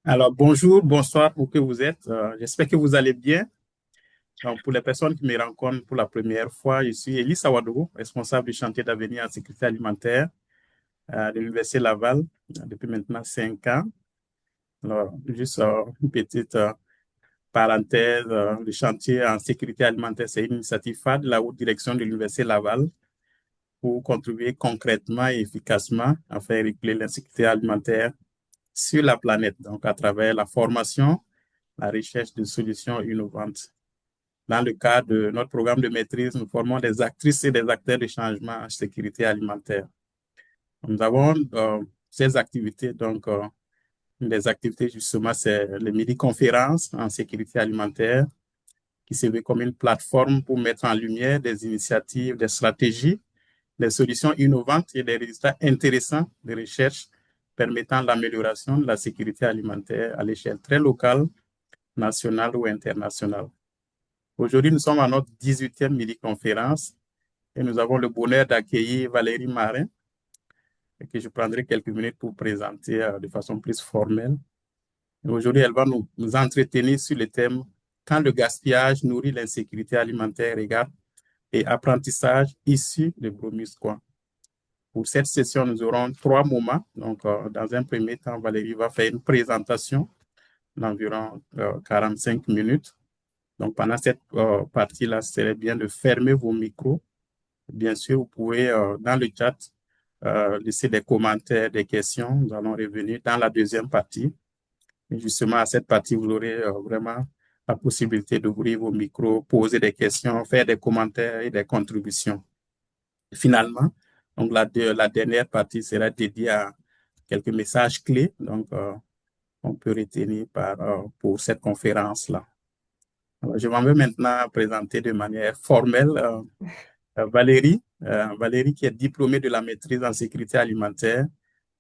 Alors, bonjour, bonsoir, où que vous êtes. J'espère que vous allez bien. Donc, pour les personnes qui me rencontrent pour la première fois, je suis Elie Sawadou, responsable du chantier d'avenir en sécurité alimentaire de l'Université Laval depuis maintenant 5 ans. Alors, juste une petite parenthèse, le chantier en sécurité alimentaire, c'est une initiative phare de la haute direction de l'Université Laval pour contribuer concrètement et efficacement à faire reculer l'insécurité alimentaire sur la planète, donc à travers la formation, la recherche de solutions innovantes. Dans le cadre de notre programme de maîtrise, nous formons des actrices et des acteurs de changement en sécurité alimentaire. Nous avons ces activités, donc une des activités justement, c'est les midi-conférences en sécurité alimentaire qui se veut comme une plateforme pour mettre en lumière des initiatives, des stratégies, des solutions innovantes et des résultats intéressants de recherche permettant l'amélioration de la sécurité alimentaire à l'échelle très locale, nationale ou internationale. Aujourd'hui, nous sommes à notre 18e mini-conférence et nous avons le bonheur d'accueillir Valérie Marin, que je prendrai quelques minutes pour présenter de façon plus formelle. Aujourd'hui, elle va nous entretenir sur le thème quand le gaspillage nourrit l'insécurité alimentaire et apprentissage issu de Bromusquois. Pour cette session, nous aurons 3 moments. Donc, dans un premier temps, Valérie va faire une présentation d'environ 45 minutes. Donc, pendant cette partie-là, ce serait bien de fermer vos micros. Bien sûr, vous pouvez, dans le chat, laisser des commentaires, des questions. Nous allons revenir dans la deuxième partie. Et justement, à cette partie, vous aurez vraiment la possibilité d'ouvrir vos micros, poser des questions, faire des commentaires et des contributions. Et finalement, donc la dernière partie sera dédiée à quelques messages clés. Donc, on peut retenir pour cette conférence-là. Alors, je m'en vais maintenant présenter de manière formelle Valérie qui est diplômée de la maîtrise en sécurité alimentaire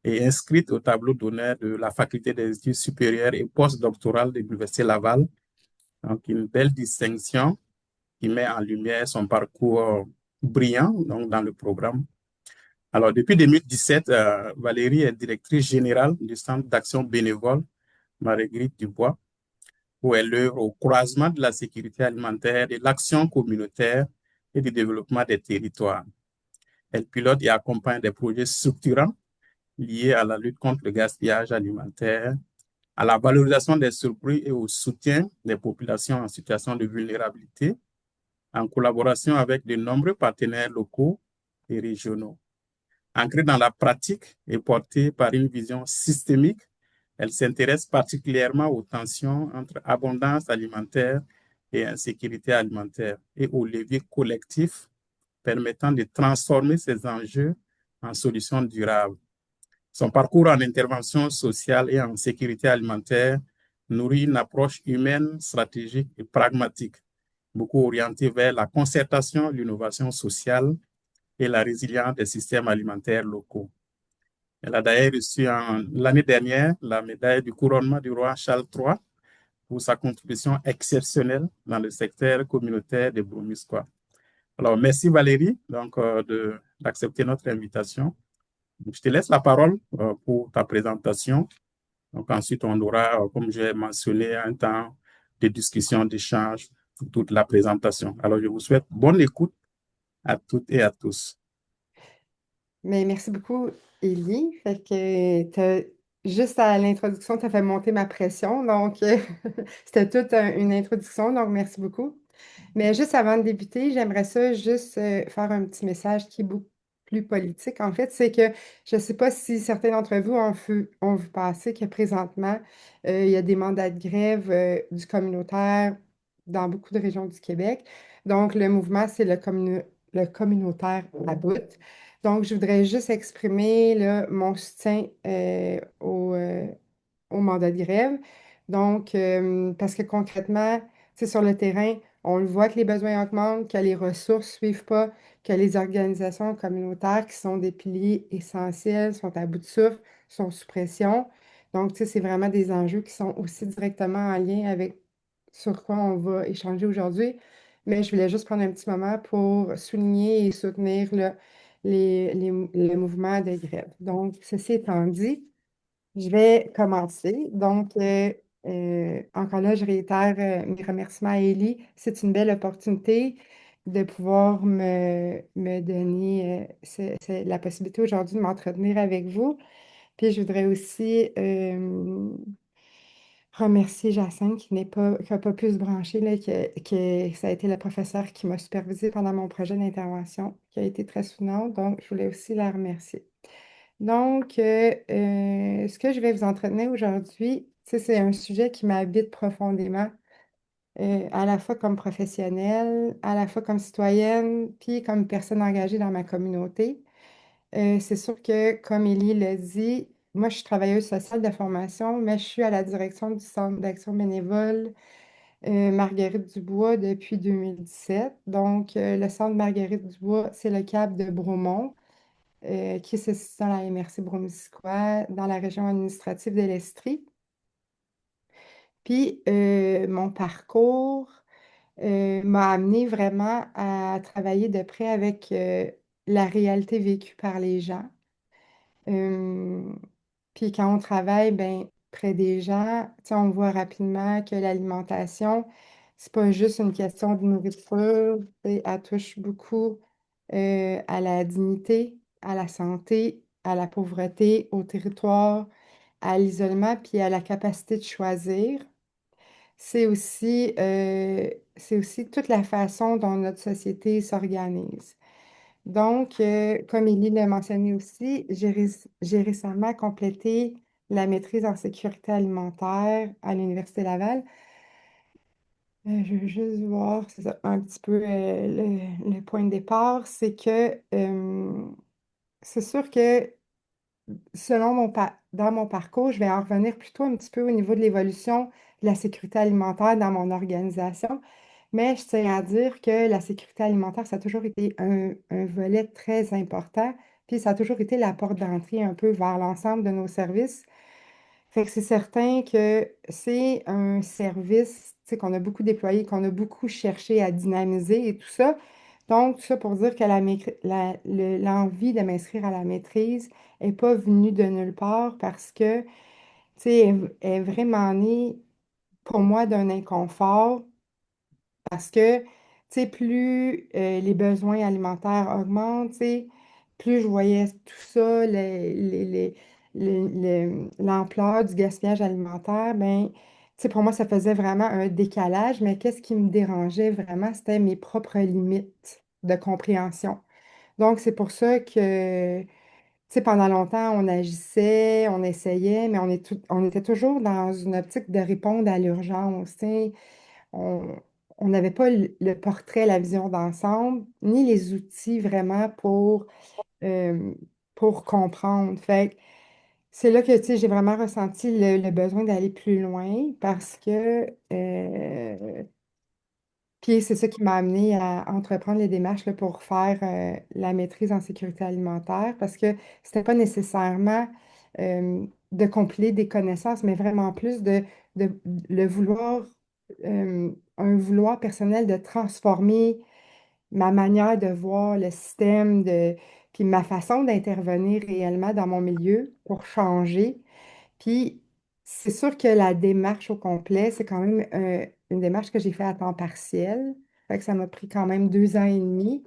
et inscrite au tableau d'honneur de la faculté des études supérieures et postdoctorales de l'Université Laval. Donc, une belle distinction qui met en lumière son parcours brillant donc, dans le programme. Alors, depuis 2017, Valérie est directrice générale du Centre d'action bénévole Marguerite Dubois, où elle œuvre au croisement de la sécurité alimentaire, de l'action communautaire et du développement des territoires. Elle pilote et accompagne des projets structurants liés à la lutte contre le gaspillage alimentaire, à la valorisation des surplus et au soutien des populations en situation de vulnérabilité, en collaboration avec de nombreux partenaires locaux et régionaux. Ancrée dans la pratique et portée par une vision systémique, elle s'intéresse particulièrement aux tensions entre abondance alimentaire et insécurité alimentaire et aux leviers collectifs permettant de transformer ces enjeux en solutions durables. Son parcours en intervention sociale et en sécurité alimentaire nourrit une approche humaine, stratégique et pragmatique, beaucoup orientée vers la concertation, l'innovation sociale et la résilience des systèmes alimentaires locaux. Elle a d'ailleurs reçu l'année dernière la médaille du couronnement du roi Charles III pour sa contribution exceptionnelle dans le secteur communautaire de Bromusquois. Alors, merci Valérie d'accepter notre invitation. Je te laisse la parole pour ta présentation. Donc, ensuite, on aura, comme j'ai mentionné, un temps de discussion, d'échange pour toute la présentation. Alors, je vous souhaite bonne écoute à toutes et à tous. Mais merci beaucoup, Élie. Fait que juste à l'introduction, tu as fait monter ma pression. Donc, c'était toute une introduction. Donc, merci beaucoup. Mais juste avant de débuter, j'aimerais ça juste faire un petit message qui est beaucoup plus politique. En fait, c'est que je ne sais pas si certains d'entre vous ont vu passer que présentement, il y a des mandats de grève du communautaire dans beaucoup de régions du Québec. Donc, le mouvement, c'est le communautaire à bout. Donc, je voudrais juste exprimer là, mon soutien au mandat de grève. Donc, parce que concrètement, c'est sur le terrain, on le voit que les besoins augmentent, que les ressources ne suivent pas, que les organisations communautaires qui sont des piliers essentiels sont à bout de souffle, sont sous pression. Donc, tu sais, c'est vraiment des enjeux qui sont aussi directement en lien avec sur quoi on va échanger aujourd'hui. Mais je voulais juste prendre un petit moment pour souligner et soutenir là, les mouvements de grève. Donc, ceci étant dit, Je vais commencer. Donc, encore là, je réitère mes remerciements à Ellie. C'est une belle opportunité de pouvoir me donner la possibilité aujourd'hui de m'entretenir avec vous. Puis, je voudrais aussi remercier Jacinthe qui n'a pas pu se brancher, là, ça a été la professeure qui m'a supervisée pendant mon projet d'intervention, qui a été très soutenante. Donc, je voulais aussi la remercier. Donc, ce que je vais vous entretenir aujourd'hui, tu sais, c'est un sujet qui m'habite profondément, à la fois comme professionnelle, à la fois comme citoyenne, puis comme personne engagée dans ma communauté. C'est sûr que, comme Élie l'a dit, moi, je suis travailleuse sociale de formation, mais je suis à la direction du Centre d'action bénévole Marguerite Dubois depuis 2017. Donc, le Centre Marguerite Dubois, c'est le CAP de Bromont qui se situe dans la MRC Broumissisquoi, dans la région administrative de l'Estrie. Puis, mon parcours m'a amené vraiment à travailler de près avec la réalité vécue par les gens. Euh, Puis quand on travaille ben, près des gens, tu sais, on voit rapidement que l'alimentation, c'est pas juste une question de nourriture, tu sais, elle touche beaucoup à la dignité, à la santé, à la pauvreté, au territoire, à l'isolement, puis à la capacité de choisir. C'est aussi toute la façon dont notre société s'organise. Donc, comme Élie l'a mentionné aussi, j'ai récemment complété la maîtrise en sécurité alimentaire à l'Université Laval. Je veux juste voir, c'est ça, un petit peu le point de départ, c'est que c'est sûr que dans mon parcours, je vais en revenir plutôt un petit peu au niveau de l'évolution de la sécurité alimentaire dans mon organisation. Mais je tiens à dire que la sécurité alimentaire, ça a toujours été un volet très important, puis ça a toujours été la porte d'entrée un peu vers l'ensemble de nos services. Fait que c'est certain que c'est un service, tu sais, qu'on a beaucoup déployé, qu'on a beaucoup cherché à dynamiser et tout ça. Donc, tout ça pour dire que l'envie de m'inscrire à la maîtrise n'est pas venue de nulle part parce que, tu sais, elle est vraiment née pour moi d'un inconfort parce que, tu sais, plus les besoins alimentaires augmentent, tu sais, plus je voyais tout ça, l'ampleur du gaspillage alimentaire, ben, tu sais, pour moi, ça faisait vraiment un décalage, mais qu'est-ce qui me dérangeait vraiment, c'était mes propres limites de compréhension. Donc, c'est pour ça que, tu sais, pendant longtemps, on agissait, on essayait, mais on était toujours dans une optique de répondre à l'urgence, tu sais on on n'avait pas le portrait, la vision d'ensemble, ni les outils vraiment euh, pour comprendre. Fait que c'est là que, tu sais, j'ai vraiment ressenti le besoin d'aller plus loin parce que, puis c'est ça qui m'a amené à entreprendre les démarches là, pour faire la maîtrise en sécurité alimentaire parce que c'était pas nécessairement de compiler des connaissances, mais vraiment plus de le vouloir, un vouloir personnel de transformer ma manière de voir le système, puis ma façon d'intervenir réellement dans mon milieu pour changer. Puis, c'est sûr que la démarche au complet, c'est quand même une démarche que j'ai fait à temps partiel. Fait que ça m'a pris quand même 2 ans et demi.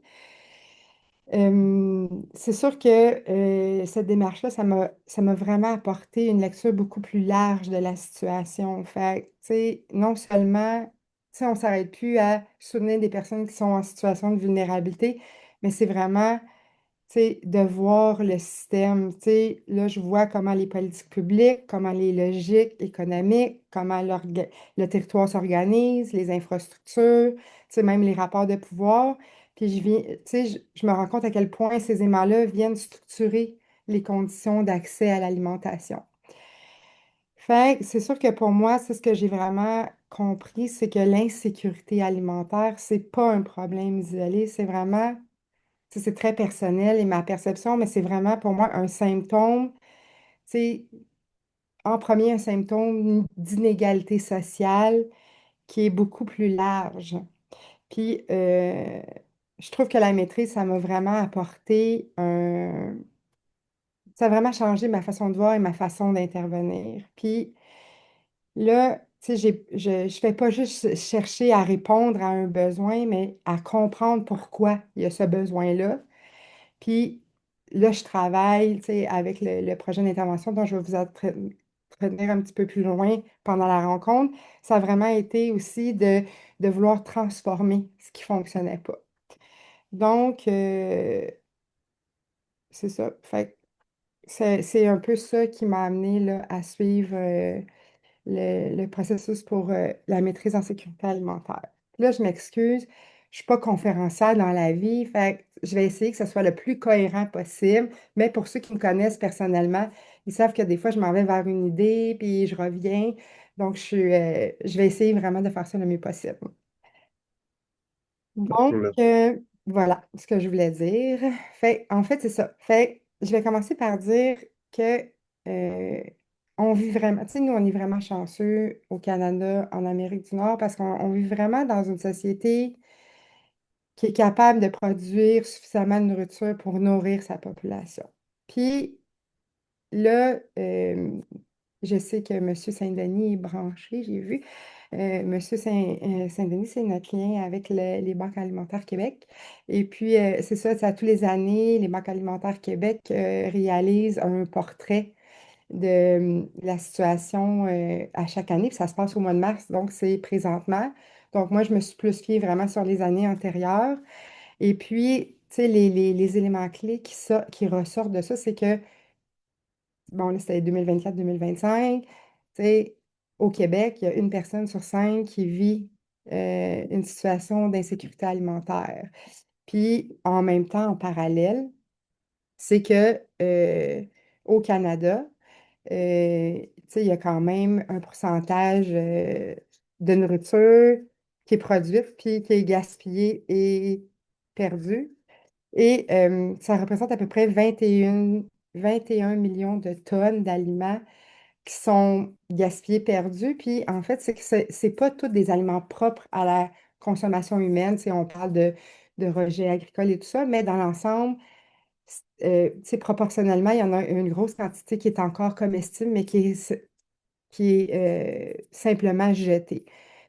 C'est sûr que cette démarche-là, ça m'a vraiment apporté une lecture beaucoup plus large de la situation. Fait que, tu sais, non seulement, tu sais, on ne s'arrête plus à soutenir des personnes qui sont en situation de vulnérabilité, mais c'est vraiment tu sais, de voir le système. Tu sais, là, je vois comment les politiques publiques, comment les logiques économiques, comment le territoire s'organise, les infrastructures, tu sais, même les rapports de pouvoir. Puis tu sais, je me rends compte à quel point ces éléments-là viennent structurer les conditions d'accès à l'alimentation. Fait que c'est sûr que pour moi, c'est ce que j'ai vraiment compris, c'est que l'insécurité alimentaire, c'est pas un problème isolé, c'est vraiment ça, c'est très personnel et ma perception, mais c'est vraiment pour moi un symptôme, c'est en premier un symptôme d'inégalité sociale qui est beaucoup plus large. Puis, je trouve que la maîtrise, ça m'a vraiment apporté ça a vraiment changé ma façon de voir et ma façon d'intervenir. Puis là, tu sais, je fais pas juste chercher à répondre à un besoin, mais à comprendre pourquoi il y a ce besoin-là. Puis là, je travaille, tu sais, avec le projet d'intervention dont je vais vous entretenir un petit peu plus loin pendant la rencontre. Ça a vraiment été aussi de vouloir transformer ce qui fonctionnait pas. Donc, c'est ça. Fait que c'est un peu ça qui m'a amené là, à suivre le processus pour la maîtrise en sécurité alimentaire. Là, je m'excuse, je ne suis pas conférencière dans la vie, fait que je vais essayer que ce soit le plus cohérent possible, mais pour ceux qui me connaissent personnellement, ils savent que des fois, je m'en vais vers une idée, puis je reviens. Donc, je vais essayer vraiment de faire ça le mieux possible. Pas de Donc, problème. voilà ce que je voulais dire. En fait, c'est ça. Fait, je vais commencer par dire que on vit vraiment, tu sais, nous, on est vraiment chanceux au Canada, en Amérique du Nord, parce qu'on vit vraiment dans une société qui est capable de produire suffisamment de nourriture pour nourrir sa population. Puis là, je sais que M. Saint-Denis est branché, j'ai vu. Monsieur Saint-Denis, c'est notre lien avec les banques alimentaires Québec. Et puis, c'est ça, tous les années, les banques alimentaires Québec réalisent un portrait de la situation à chaque année. Puis ça se passe au mois de mars, donc c'est présentement. Donc, moi, je me suis plus fiée vraiment sur les années antérieures. Et puis, tu sais, les éléments clés qui ressortent de ça, c'est que bon, là, c'était 2024-2025. Tu sais, au Québec, il y a une personne sur cinq qui vit une situation d'insécurité alimentaire. Puis, en même temps, en parallèle, c'est que au Canada, tu sais, il y a quand même un pourcentage de nourriture qui est produite, puis qui est gaspillée et perdue. Et ça représente à peu près 21 millions de tonnes d'aliments qui sont gaspillés, perdus. Puis en fait, c'est que c'est pas tous des aliments propres à la consommation humaine. Si on parle de rejets agricoles et tout ça, mais dans l'ensemble, tu sais, proportionnellement, il y en a une grosse quantité qui est encore comestible, mais qui est simplement jeté.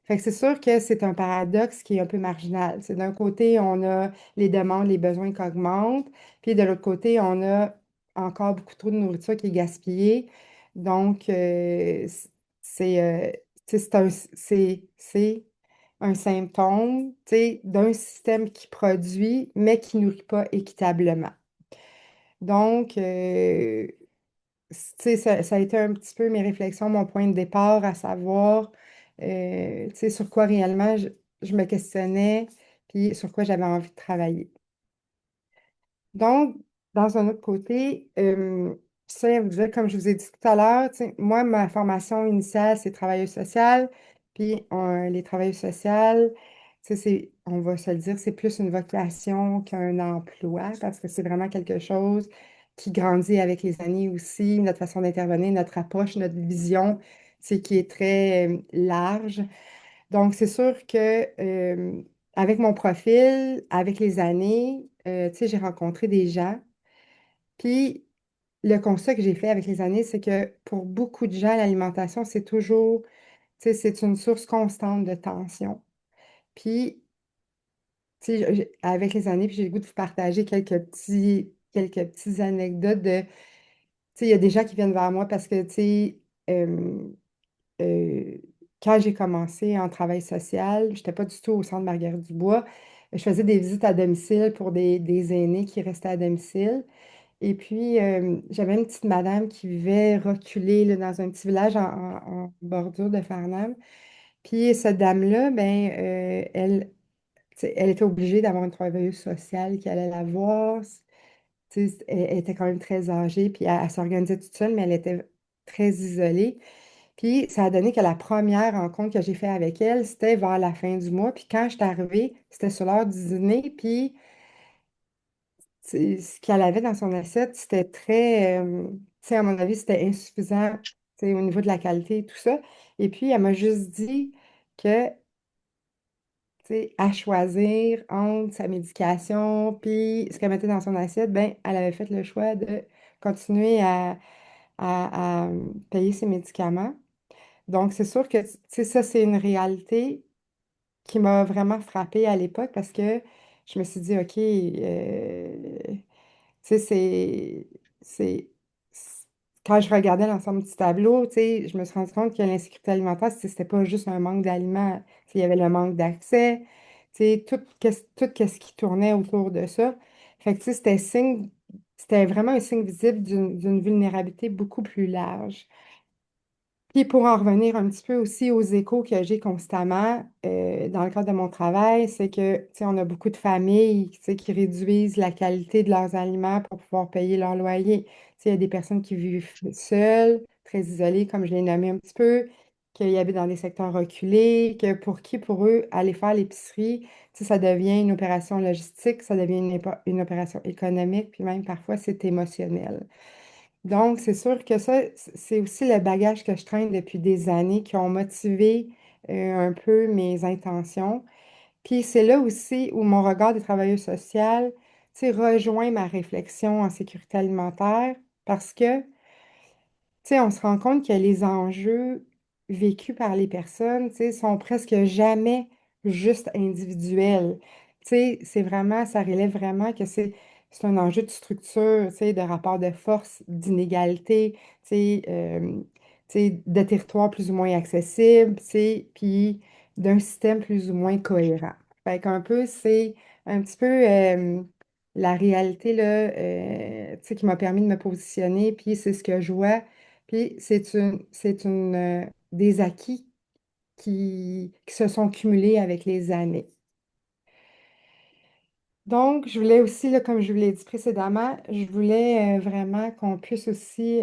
Fait que c'est sûr que c'est un paradoxe qui est un peu marginal. C'est d'un côté, on a les demandes, les besoins qui augmentent, puis de l'autre côté, on a encore beaucoup trop de nourriture qui est gaspillée. Donc, c'est tu sais, c'est un symptôme, tu sais, d'un système qui produit, mais qui nourrit pas équitablement. Donc, tu sais, ça a été un petit peu mes réflexions, mon point de départ, à savoir, tu sais, sur quoi réellement je me questionnais, puis sur quoi j'avais envie de travailler. Donc, dans un autre côté, ça vous dire, comme je vous ai dit tout à l'heure, tu sais, moi, ma formation initiale, c'est travailleuse sociale, puis les travailleuses sociales, tu sais, on va se le dire, c'est plus une vocation qu'un emploi, parce que c'est vraiment quelque chose qui grandit avec les années aussi, notre façon d'intervenir, notre approche, notre vision, c'est qui est très large. Donc, c'est sûr que avec mon profil, avec les années, tu sais, j'ai rencontré des gens. Puis, le constat que j'ai fait avec les années, c'est que pour beaucoup de gens, l'alimentation, c'est toujours, tu sais, c'est une source constante de tension. Puis, tu sais, avec les années, puis j'ai le goût de vous partager quelques petites anecdotes de, tu sais, il y a des gens qui viennent vers moi parce que, tu sais, euh, euh, quand j'ai commencé en travail social, je n'étais pas du tout au centre Marguerite-Dubois. Je faisais des visites à domicile pour des aînés qui restaient à domicile. Et puis, j'avais une petite madame qui vivait reculée là, dans un petit village en bordure de Farnham. Puis, cette dame-là, ben, tu sais, elle était obligée d'avoir une travailleuse sociale qui allait la voir. Tu sais, elle était quand même très âgée, puis elle s'organisait toute seule, mais elle était très isolée. Puis ça a donné que la première rencontre que j'ai faite avec elle, c'était vers la fin du mois. Puis quand je suis arrivée, c'était sur l'heure du dîner. Puis ce qu'elle avait dans son assiette, c'était très, tu sais, à mon avis, c'était insuffisant, tu sais, au niveau de la qualité et tout ça. Et puis elle m'a juste dit que, tu sais, à choisir entre sa médication puis ce qu'elle mettait dans son assiette, ben, elle avait fait le choix de continuer à payer ses médicaments. Donc, c'est sûr que, tu sais, ça, c'est une réalité qui m'a vraiment frappée à l'époque parce que je me suis dit, OK, tu sais, c'est- quand je regardais l'ensemble du tableau, tu sais, je me suis rendu compte que l'insécurité alimentaire, c'était pas juste un manque d'aliments. Tu sais, il y avait le manque d'accès, tu sais, tout ce qui tournait autour de ça. Fait que, tu sais, c'était vraiment un signe visible d'une vulnérabilité beaucoup plus large. Puis pour en revenir un petit peu aussi aux échos que j'ai constamment dans le cadre de mon travail, c'est que, tu sais, on a beaucoup de familles, tu sais, qui réduisent la qualité de leurs aliments pour pouvoir payer leur loyer. Tu sais, il y a des personnes qui vivent seules, très isolées, comme je l'ai nommé un petit peu, qui habitent dans des secteurs reculés, que pour eux, aller faire l'épicerie, tu sais, ça devient une opération logistique, ça devient une opération économique, puis même parfois c'est émotionnel. Donc, c'est sûr que ça, c'est aussi le bagage que je traîne depuis des années qui ont motivé un peu mes intentions. Puis c'est là aussi où mon regard de travailleuse sociale, tu sais, rejoint ma réflexion en sécurité alimentaire parce que tu sais, on se rend compte que les enjeux vécus par les personnes, tu sais, sont presque jamais juste individuels. Tu sais, c'est vraiment, ça relève vraiment que c'est un enjeu de structure, tu sais, de rapport de force, d'inégalité, tu sais, de territoires plus ou moins accessibles, tu sais, puis d'un système plus ou moins cohérent. Fait qu'un peu, c'est un petit peu la réalité, là, tu sais, qui m'a permis de me positionner, puis c'est ce que je vois. Puis c'est des acquis qui se sont cumulés avec les années. Donc, je voulais aussi, là, comme je vous l'ai dit précédemment, je voulais vraiment qu'on puisse aussi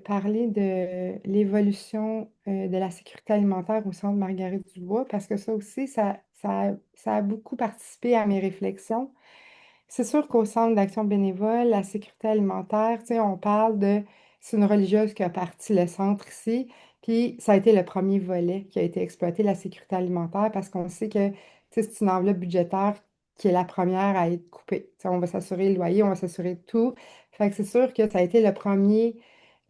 parler de l'évolution de la sécurité alimentaire au centre Marguerite Dubois, parce que ça aussi, ça a beaucoup participé à mes réflexions. C'est sûr qu'au Centre d'action bénévole, la sécurité alimentaire, tu sais, on parle de, c'est une religieuse qui a parti le centre ici, puis ça a été le premier volet qui a été exploité, la sécurité alimentaire, parce qu'on sait que, tu sais, c'est une enveloppe budgétaire qui est la première à être coupée. Tu sais, on va s'assurer le loyer, on va s'assurer de tout. Fait que c'est sûr que ça a été euh,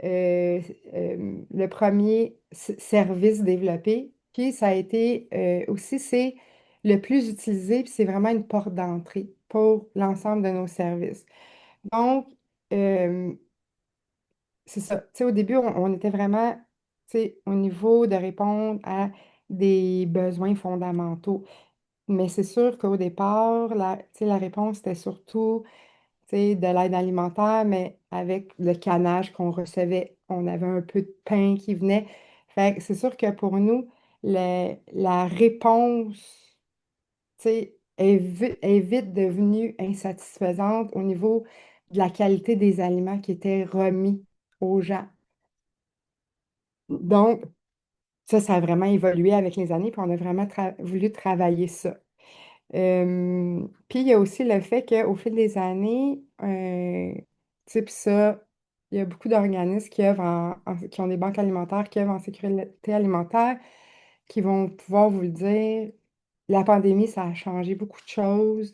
le premier service développé, puis ça a été aussi, c'est le plus utilisé, puis c'est vraiment une porte d'entrée pour l'ensemble de nos services. Donc, euh, c'est ça. Tu sais, au début, on était vraiment, tu sais, au niveau de répondre à des besoins fondamentaux. Mais c'est sûr qu'au départ, tu sais, la réponse était surtout, tu sais, de l'aide alimentaire, mais avec le canage qu'on recevait, on avait un peu de pain qui venait. Fait que c'est sûr que pour nous, la réponse tu sais, est vite devenue insatisfaisante au niveau de la qualité des aliments qui étaient remis aux gens. Donc, ça a vraiment évolué avec les années, puis on a vraiment voulu travailler ça. Puis il y a aussi le fait qu'au fil des années, tu sais, puis ça, il y a beaucoup d'organismes qui œuvrent qui ont des banques alimentaires, qui œuvrent en sécurité alimentaire, qui vont pouvoir vous le dire. La pandémie, ça a changé beaucoup de choses.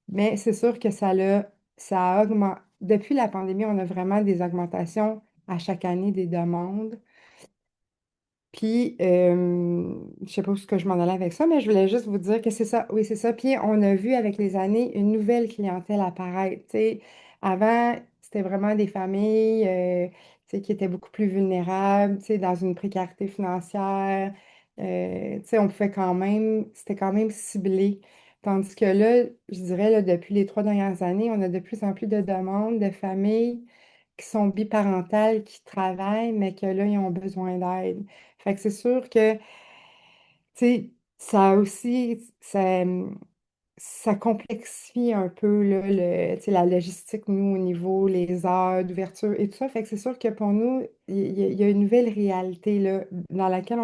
Mais c'est sûr que ça a augmenté. Depuis la pandémie, on a vraiment des augmentations à chaque année des demandes. Puis, je sais pas où est-ce que je m'en allais avec ça, mais je voulais juste vous dire que c'est ça. Oui, c'est ça. Puis, on a vu avec les années une nouvelle clientèle apparaître. Tu sais, avant, c'était vraiment des familles tu sais, qui étaient beaucoup plus vulnérables, tu sais, dans une précarité financière. Tu sais, on pouvait quand même, c'était quand même ciblé. Tandis que là, je dirais, là, depuis les 3 dernières années, on a de plus en plus de demandes de familles qui sont biparentales, qui travaillent, mais que là, ils ont besoin d'aide. Fait que c'est sûr que, tu sais, ça aussi, ça complexifie un peu là, tu sais, la logistique, nous, au niveau, les heures d'ouverture et tout ça. Fait que c'est sûr que pour nous, il y a une nouvelle réalité là, dans laquelle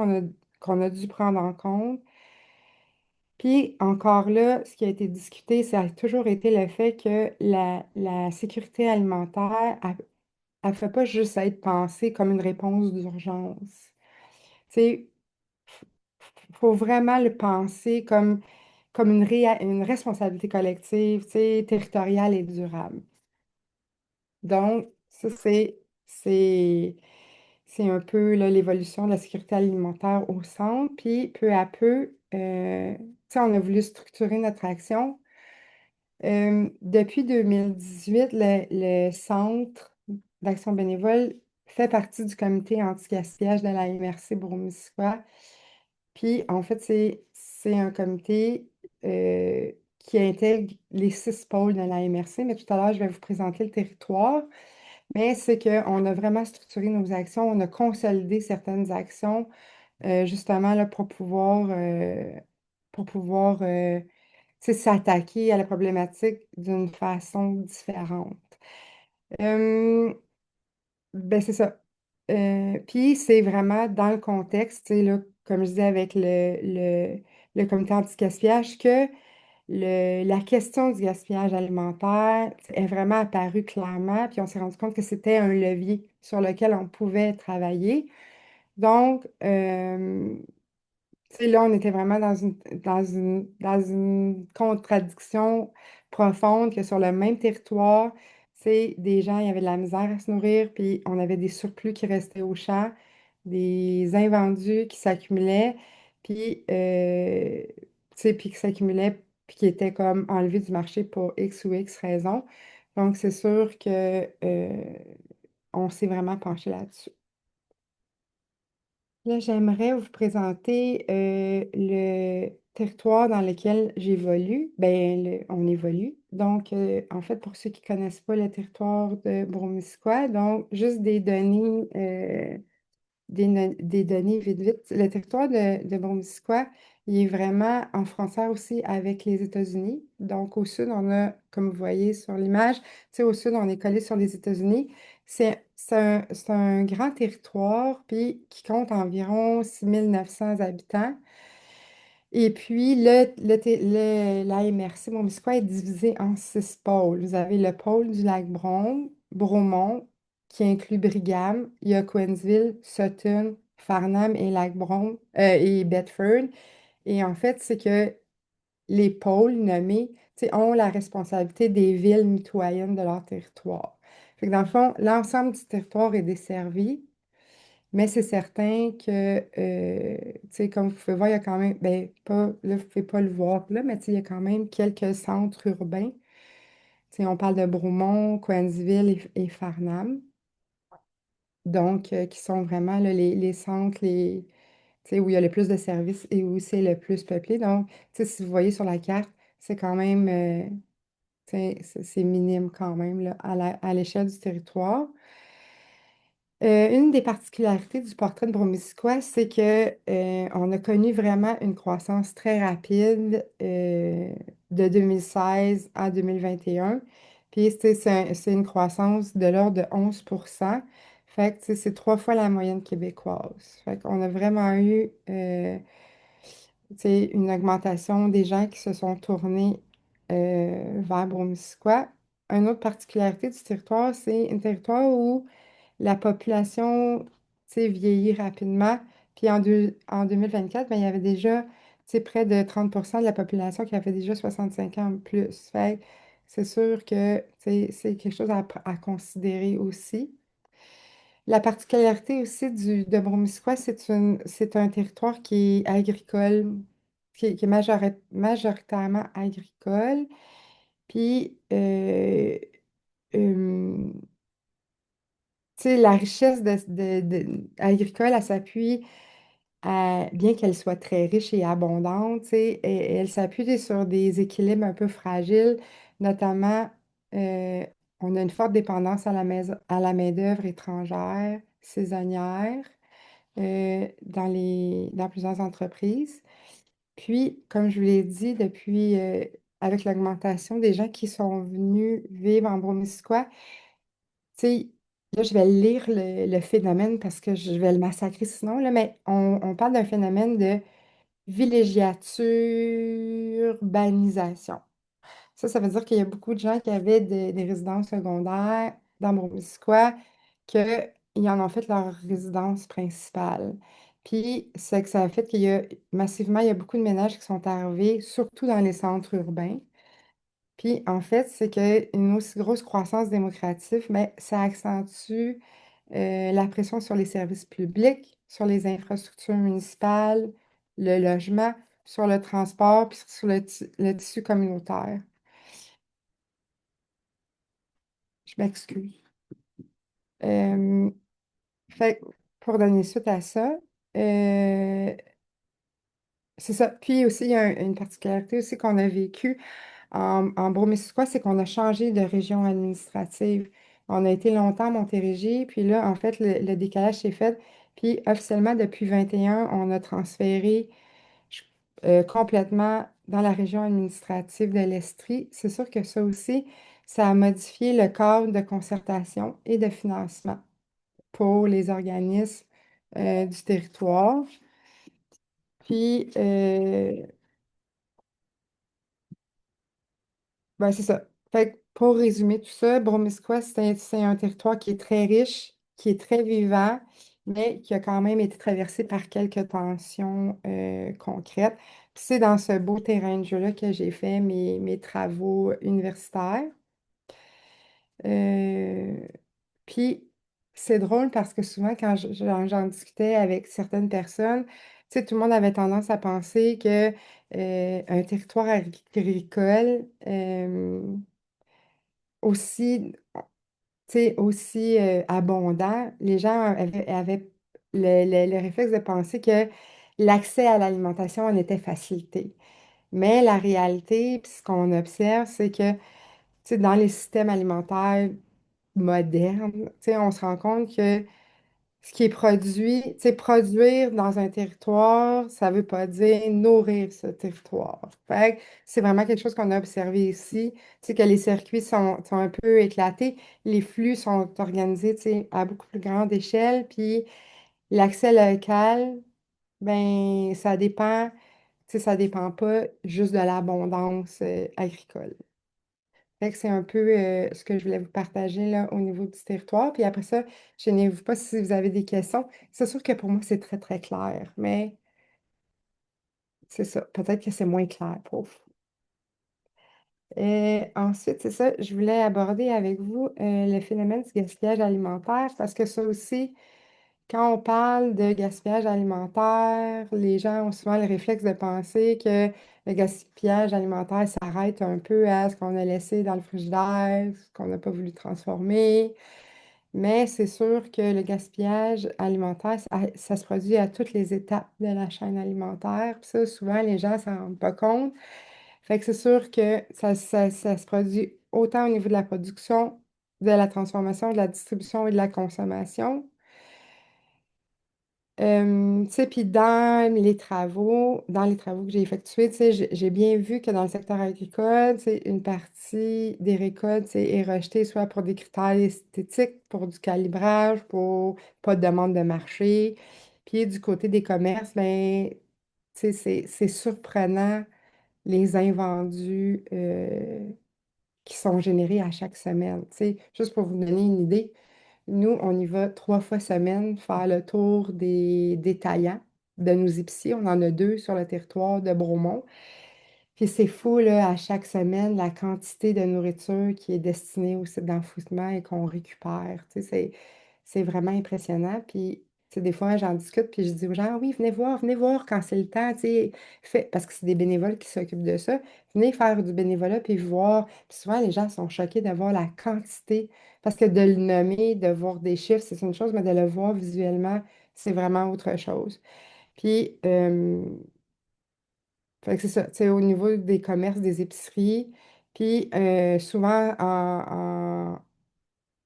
qu'on a dû prendre en compte. Puis encore là, ce qui a été discuté, ça a toujours été le fait que la sécurité alimentaire, elle ne fait pas juste être pensée comme une réponse d'urgence. Tu sais, il faut vraiment le penser comme une responsabilité collective, tu sais, territoriale et durable. Donc, Ça, c'est, c'est un peu là, l'évolution de la sécurité alimentaire au centre. Puis peu à peu, tu sais, on a voulu structurer notre action. Depuis 2018, le Centre d'action bénévole fait partie du comité anti-gaspillage de la MRC Broumissisquoi. Puis, en fait, c'est un comité qui intègre les 6 pôles de la MRC, mais tout à l'heure, je vais vous présenter le territoire. Mais c'est qu'on a vraiment structuré nos actions, on a consolidé certaines actions, justement, là, pour pouvoir tu sais, s'attaquer à la problématique d'une façon différente. Euh, ben, c'est ça. Puis c'est vraiment dans le contexte, tu sais, là, comme je disais avec le comité anti-gaspillage, que la question du gaspillage alimentaire est vraiment apparue clairement, puis on s'est rendu compte que c'était un levier sur lequel on pouvait travailler. Donc, tu sais, là, on était vraiment dans une contradiction profonde que sur le même territoire, c'est des gens, il y avait de la misère à se nourrir, puis on avait des surplus qui restaient au champ, des invendus qui s'accumulaient, puis, tu sais, puis qui s'accumulaient, puis qui étaient comme enlevés du marché pour X ou X raisons. Donc, c'est sûr que on s'est vraiment penché là-dessus. Là, j'aimerais vous présenter le territoire dans lequel j'évolue. Ben, on évolue. Donc, en fait, pour ceux qui ne connaissent pas le territoire de Broumissisquoi, donc, juste des données vite, vite. Le territoire de Broumissisquoi, il est vraiment en frontière aussi avec les États-Unis. Donc, au sud, on a, comme vous voyez sur l'image, tu sais, au sud, on est collé sur les États-Unis. C'est un grand territoire, puis qui compte environ 6 900 habitants. Et puis, la MRC Montmisquoi est divisée en 6 pôles. Vous avez le pôle du lac Bromont, qui inclut Brigham, il y a Cowansville, Sutton, Farnham et et Bedford. Et en fait, c'est que les pôles nommés, tu sais, ont la responsabilité des villes mitoyennes de leur territoire. Fait que dans le fond, l'ensemble du territoire est desservi. Mais c'est certain que, tu sais, comme vous pouvez voir, il y a quand même, ben, pas, là, vous ne pouvez pas le voir là, mais tu sais, il y a quand même quelques centres urbains. Tu sais, on parle de Bromont, Cowansville et Farnham, donc qui sont vraiment là, les centres tu sais, où il y a le plus de services et où c'est le plus peuplé. Donc, tu sais, si vous voyez sur la carte, c'est quand même, tu sais, c'est minime quand même là, à l'échelle du territoire. Une des particularités du portrait de Bromésiquois, c'est que on a connu vraiment une croissance très rapide de 2016 à 2021. Puis c'est une croissance de l'ordre de 11%. Fait que tu sais, c'est 3 fois la moyenne québécoise. Fait qu'on a vraiment eu tu sais, une augmentation des gens qui se sont tournés vers Bromésiquois. Une autre particularité du territoire, c'est un territoire où la population, tu sais, vieillit rapidement. Puis en 2024, ben, il y avait déjà, tu sais, près de 30% de la population qui avait déjà 65 ans ou plus. Fait que c'est sûr que, tu sais, c'est quelque chose à considérer aussi. La particularité aussi de Bromisquois, c'est un territoire qui est agricole, qui est majoritairement agricole. Puis, euh, tu sais, la richesse agricole, elle s'appuie bien qu'elle soit très riche et abondante, tu sais, elle s'appuie sur des équilibres un peu fragiles, notamment, euh, on a une forte dépendance à la main-d'œuvre étrangère, saisonnière, dans plusieurs entreprises. Puis, comme je vous l'ai dit, avec l'augmentation des gens qui sont venus vivre en Bromisquois, tu sais, là, je vais lire le phénomène parce que je vais le massacrer sinon, là, mais on parle d'un phénomène de villégiature, urbanisation. Ça veut dire qu'il y a beaucoup de gens qui avaient des résidences secondaires dans Broumissisquoi, qu'ils en ont fait leur résidence principale. Puis, c'est que ça a fait il y a beaucoup de ménages qui sont arrivés, surtout dans les centres urbains. Puis en fait, c'est qu'une aussi grosse croissance démographique, mais ça accentue la pression sur les services publics, sur les infrastructures municipales, le logement, sur le transport, puis sur le tissu communautaire. Je m'excuse. Euh, Fait que pour donner suite à ça, euh, c'est ça. Puis aussi, il y a une particularité aussi qu'on a vécue en Bromissisquoi, c'est qu'on a changé de région administrative. On a été longtemps à Montérégie, puis là, en fait, le décalage s'est fait. Puis officiellement, depuis 21, on a transféré je- complètement dans la région administrative de l'Estrie. C'est sûr que ça aussi, ça a modifié le cadre de concertation et de financement pour les organismes du territoire. Puis, ben, c'est ça. Fait que pour résumer tout ça, Bromisquoi, c'est un territoire qui est très riche, qui est très vivant, mais qui a quand même été traversé par quelques tensions concrètes. Puis c'est dans ce beau terrain de jeu-là que j'ai fait mes travaux universitaires. Euh, Puis c'est drôle parce que souvent, quand j'en discutais avec certaines personnes, tu sais, tout le monde avait tendance à penser que un territoire agricole aussi, tu sais, aussi abondant, les gens avaient le réflexe de penser que l'accès à l'alimentation en était facilité. Mais la réalité, puis ce qu'on observe, c'est que, tu sais, dans les systèmes alimentaires modernes, tu sais, on se rend compte que ce qui est produit, tu sais, produire dans un territoire, ça ne veut pas dire nourrir ce territoire. Fait que c'est vraiment quelque chose qu'on a observé ici. Tu sais, que les circuits sont un peu éclatés, les flux sont organisés, tu sais, à beaucoup plus grande échelle, puis l'accès local, ben, ça dépend, tu sais, ça dépend pas juste de l'abondance agricole. Fait que c'est un peu ce que je voulais vous partager là, au niveau du territoire. Puis après ça, je ne vous pas si vous avez des questions. C'est sûr que pour moi, c'est très, très clair, mais c'est ça. Peut-être que c'est moins clair pour vous. Et ensuite, c'est ça, je voulais aborder avec vous le phénomène du gaspillage alimentaire parce que ça aussi, quand on parle de gaspillage alimentaire, les gens ont souvent le réflexe de penser que le gaspillage alimentaire s'arrête un peu à ce qu'on a laissé dans le frigidaire, ce qu'on n'a pas voulu transformer. Mais c'est sûr que le gaspillage alimentaire, ça se produit à toutes les étapes de la chaîne alimentaire. Puis ça, souvent, les gens ne s'en rendent pas compte. Fait que c'est sûr que ça se produit autant au niveau de la production, de la transformation, de la distribution et de la consommation. Tu sais, puis dans les travaux que j'ai effectués, tu sais, j'ai bien vu que dans le secteur agricole, tu sais, une partie des récoltes, tu sais, est rejetée soit pour des critères esthétiques, pour du calibrage, pour pas de demande de marché. Puis du côté des commerces, ben, tu sais, c'est surprenant les invendus qui sont générés à chaque semaine. Tu sais, juste pour vous donner une idée. Nous, on y va 3 fois semaine faire le tour des détaillants de nos épiciers. On en a 2 sur le territoire de Bromont. Puis c'est fou, là, à chaque semaine, la quantité de nourriture qui est destinée au site d'enfouissement et qu'on récupère. Tu sais, c'est vraiment impressionnant. Puis, tu sais, des fois, j'en discute, puis je dis aux gens, oui, venez voir quand c'est le temps, tu sais, parce que c'est des bénévoles qui s'occupent de ça. Venez faire du bénévolat, puis voir. Puis souvent, les gens sont choqués de voir la quantité, parce que de le nommer, de voir des chiffres, c'est une chose, mais de le voir visuellement, c'est vraiment autre chose. Puis, fait que c'est ça, tu sais, au niveau des commerces, des épiceries, puis souvent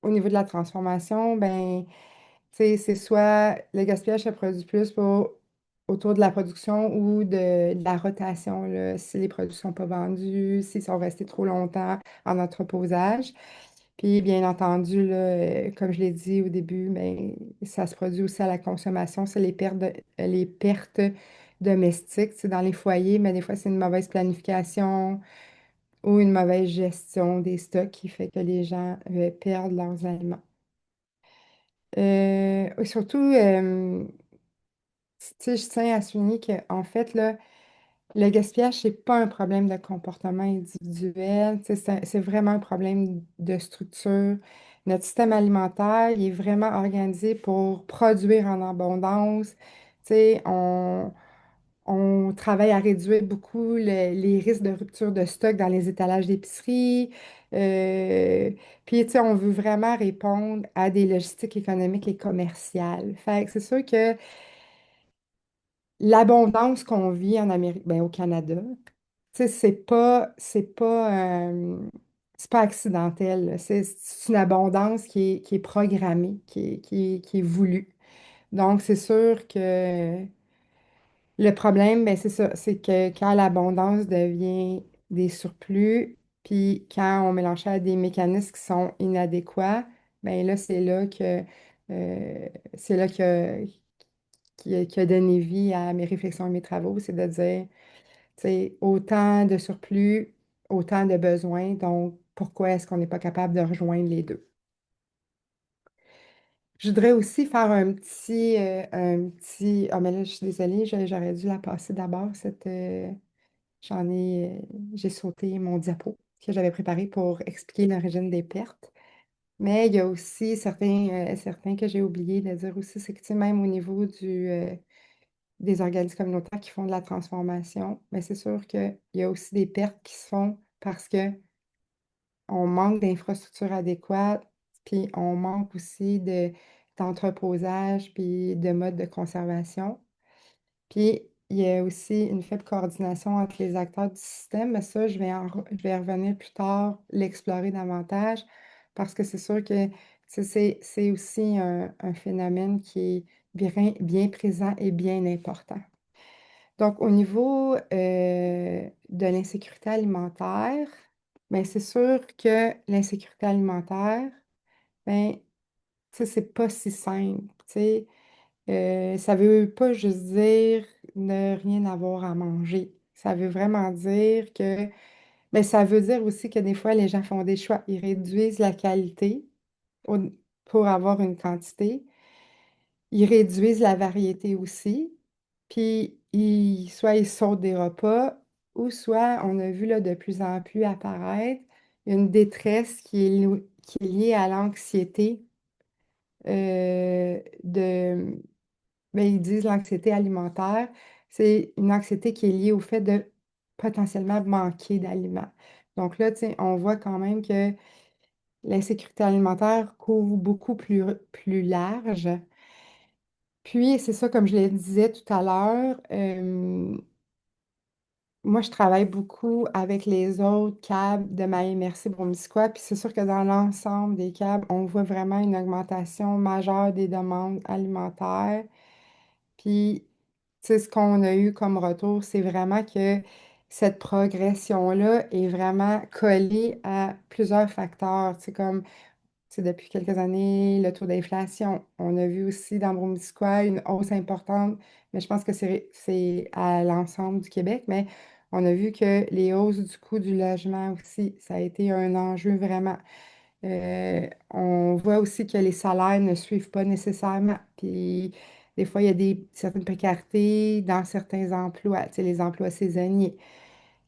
au niveau de la transformation, ben, tu sais, c'est soit le gaspillage se produit plus autour de la production ou de la rotation, là, si les produits ne sont pas vendus, s'ils sont restés trop longtemps en entreposage. Puis, bien entendu, là, comme je l'ai dit au début, ben, ça se produit aussi à la consommation. C'est les pertes domestiques. C'est dans les foyers, mais des fois, c'est une mauvaise planification ou une mauvaise gestion des stocks qui fait que les gens perdent leurs aliments. Surtout, tu sais, je tiens à souligner qu'en fait, là, Le gaspillage, c'est pas un problème de comportement individuel, tu sais, c'est vraiment un problème de structure. Notre système alimentaire, il est vraiment organisé pour produire en abondance. Tu sais, on travaille à réduire beaucoup les risques de rupture de stock dans les étalages d'épicerie. Euh, Puis, tu sais, on veut vraiment répondre à des logistiques économiques et commerciales. Fait que c'est sûr que l'abondance qu'on vit en Amérique, ben, au Canada, tu sais, c'est pas accidentel, là. C'est une abondance qui est programmée, qui est voulue. Donc, c'est sûr que le problème, ben, c'est ça, c'est que quand l'abondance devient des surplus, puis quand on mélange ça à des mécanismes qui sont inadéquats, ben là, c'est là qui a donné vie à mes réflexions et mes travaux, c'est de dire, tu sais, autant de surplus, autant de besoins, donc pourquoi est-ce qu'on n'est pas capable de rejoindre les deux? Je voudrais aussi faire ah mais là, je suis désolée, j'aurais dû la passer d'abord, j'ai sauté mon diapo que j'avais préparé pour expliquer l'origine des pertes. Mais il y a aussi certains que j'ai oublié de dire aussi, c'est que, tu sais, même au niveau des organismes communautaires qui font de la transformation, mais c'est sûr qu'il y a aussi des pertes qui se font parce que on manque d'infrastructures adéquates, puis on manque aussi d'entreposage, puis de modes de conservation. Puis il y a aussi une faible coordination entre les acteurs du système, mais ça, je vais y revenir plus tard, l'explorer davantage, parce que c'est sûr que c'est aussi un phénomène qui est bien présent et bien important. Donc, au niveau de l'insécurité alimentaire, ben, c'est sûr que l'insécurité alimentaire, ben, ça, c'est pas si simple. Tu sais. Ça veut pas juste dire ne rien avoir à manger. Ça veut vraiment dire que, ben, ça veut dire aussi que des fois, les gens font des choix. Ils réduisent la qualité au- pour avoir une quantité. Ils réduisent la variété aussi. Puis, soit ils sautent des repas, ou soit on a vu là, de plus en plus apparaître une détresse qui est liée à l'anxiété de, ben, ils disent l'anxiété alimentaire, c'est une anxiété qui est liée au fait de potentiellement manquer d'aliments. Donc là, tu sais, on voit quand même que l'insécurité alimentaire couvre beaucoup plus large. Puis, c'est ça, comme je le disais tout à l'heure, moi, je travaille beaucoup avec les autres câbles de ma MRC Bromisquois, puis c'est sûr que dans l'ensemble des câbles, on voit vraiment une augmentation majeure des demandes alimentaires. Puis, tu sais, ce qu'on a eu comme retour, c'est vraiment que cette progression-là est vraiment collée à plusieurs facteurs. C'est comme, tu sais, depuis quelques années, le taux d'inflation. On a vu aussi dans Bromisquois une hausse importante, mais je pense que c'est à l'ensemble du Québec, mais on a vu que les hausses du coût du logement aussi, ça a été un enjeu vraiment. On voit aussi que les salaires ne suivent pas nécessairement. Puis des fois, il y a certaines précarités dans certains emplois, tu sais, les emplois saisonniers.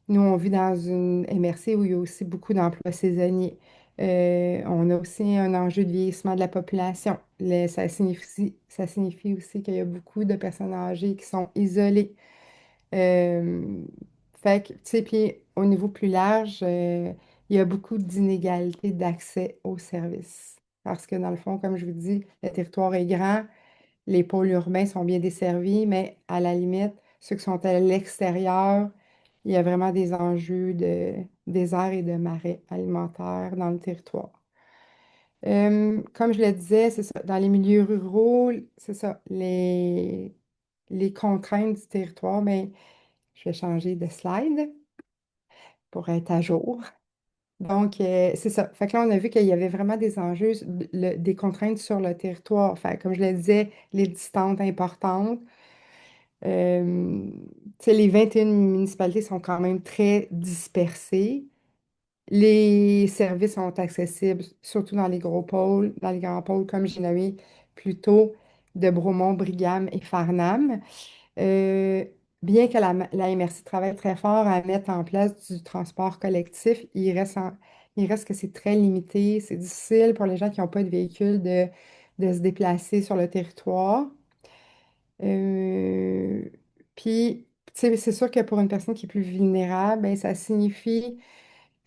Nous, on vit dans une MRC où il y a aussi beaucoup d'emplois saisonniers. On a aussi un enjeu de vieillissement de la population. Ça signifie aussi qu'il y a beaucoup de personnes âgées qui sont isolées. Euh, Fait que, tu sais, puis au niveau plus large, il y a beaucoup d'inégalités d'accès aux services. Parce que dans le fond, comme je vous dis, le territoire est grand, les pôles urbains sont bien desservis, mais à la limite, ceux qui sont à l'extérieur, il y a vraiment des enjeux de désert et de marais alimentaires dans le territoire. Comme je le disais, c'est ça, dans les milieux ruraux, c'est ça, les contraintes du territoire, mais je vais changer de slide pour être à jour. Donc, c'est ça. Fait que là, on a vu qu'il y avait vraiment des enjeux, des contraintes sur le territoire. Fait, comme je le disais, les distances importantes. Euh, Tu sais, les 21 municipalités sont quand même très dispersées. Les services sont accessibles, surtout dans les gros pôles, dans les grands pôles, comme j'ai nommé plus tôt, de Bromont, Brigham et Farnham. bien que la MRC travaille très fort à mettre en place du transport collectif, il reste que c'est très limité. C'est difficile pour les gens qui n'ont pas de véhicule de se déplacer sur le territoire. Euh, Puis, tu sais, c'est sûr que pour une personne qui est plus vulnérable, ben, ça signifie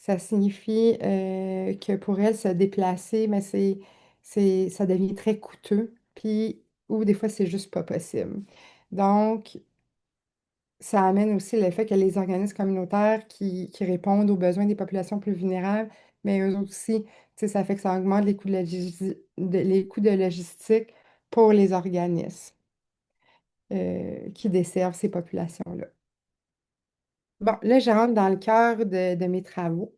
que pour elle, se déplacer, mais ça devient très coûteux. Puis, ou des fois, c'est juste pas possible. Donc, ça amène aussi le fait que les organismes communautaires qui répondent aux besoins des populations plus vulnérables, mais eux aussi, tu sais, ça fait que ça augmente les coûts les coûts de logistique pour les organismes qui desservent ces populations-là. Bon, là, je rentre dans le cœur de mes travaux.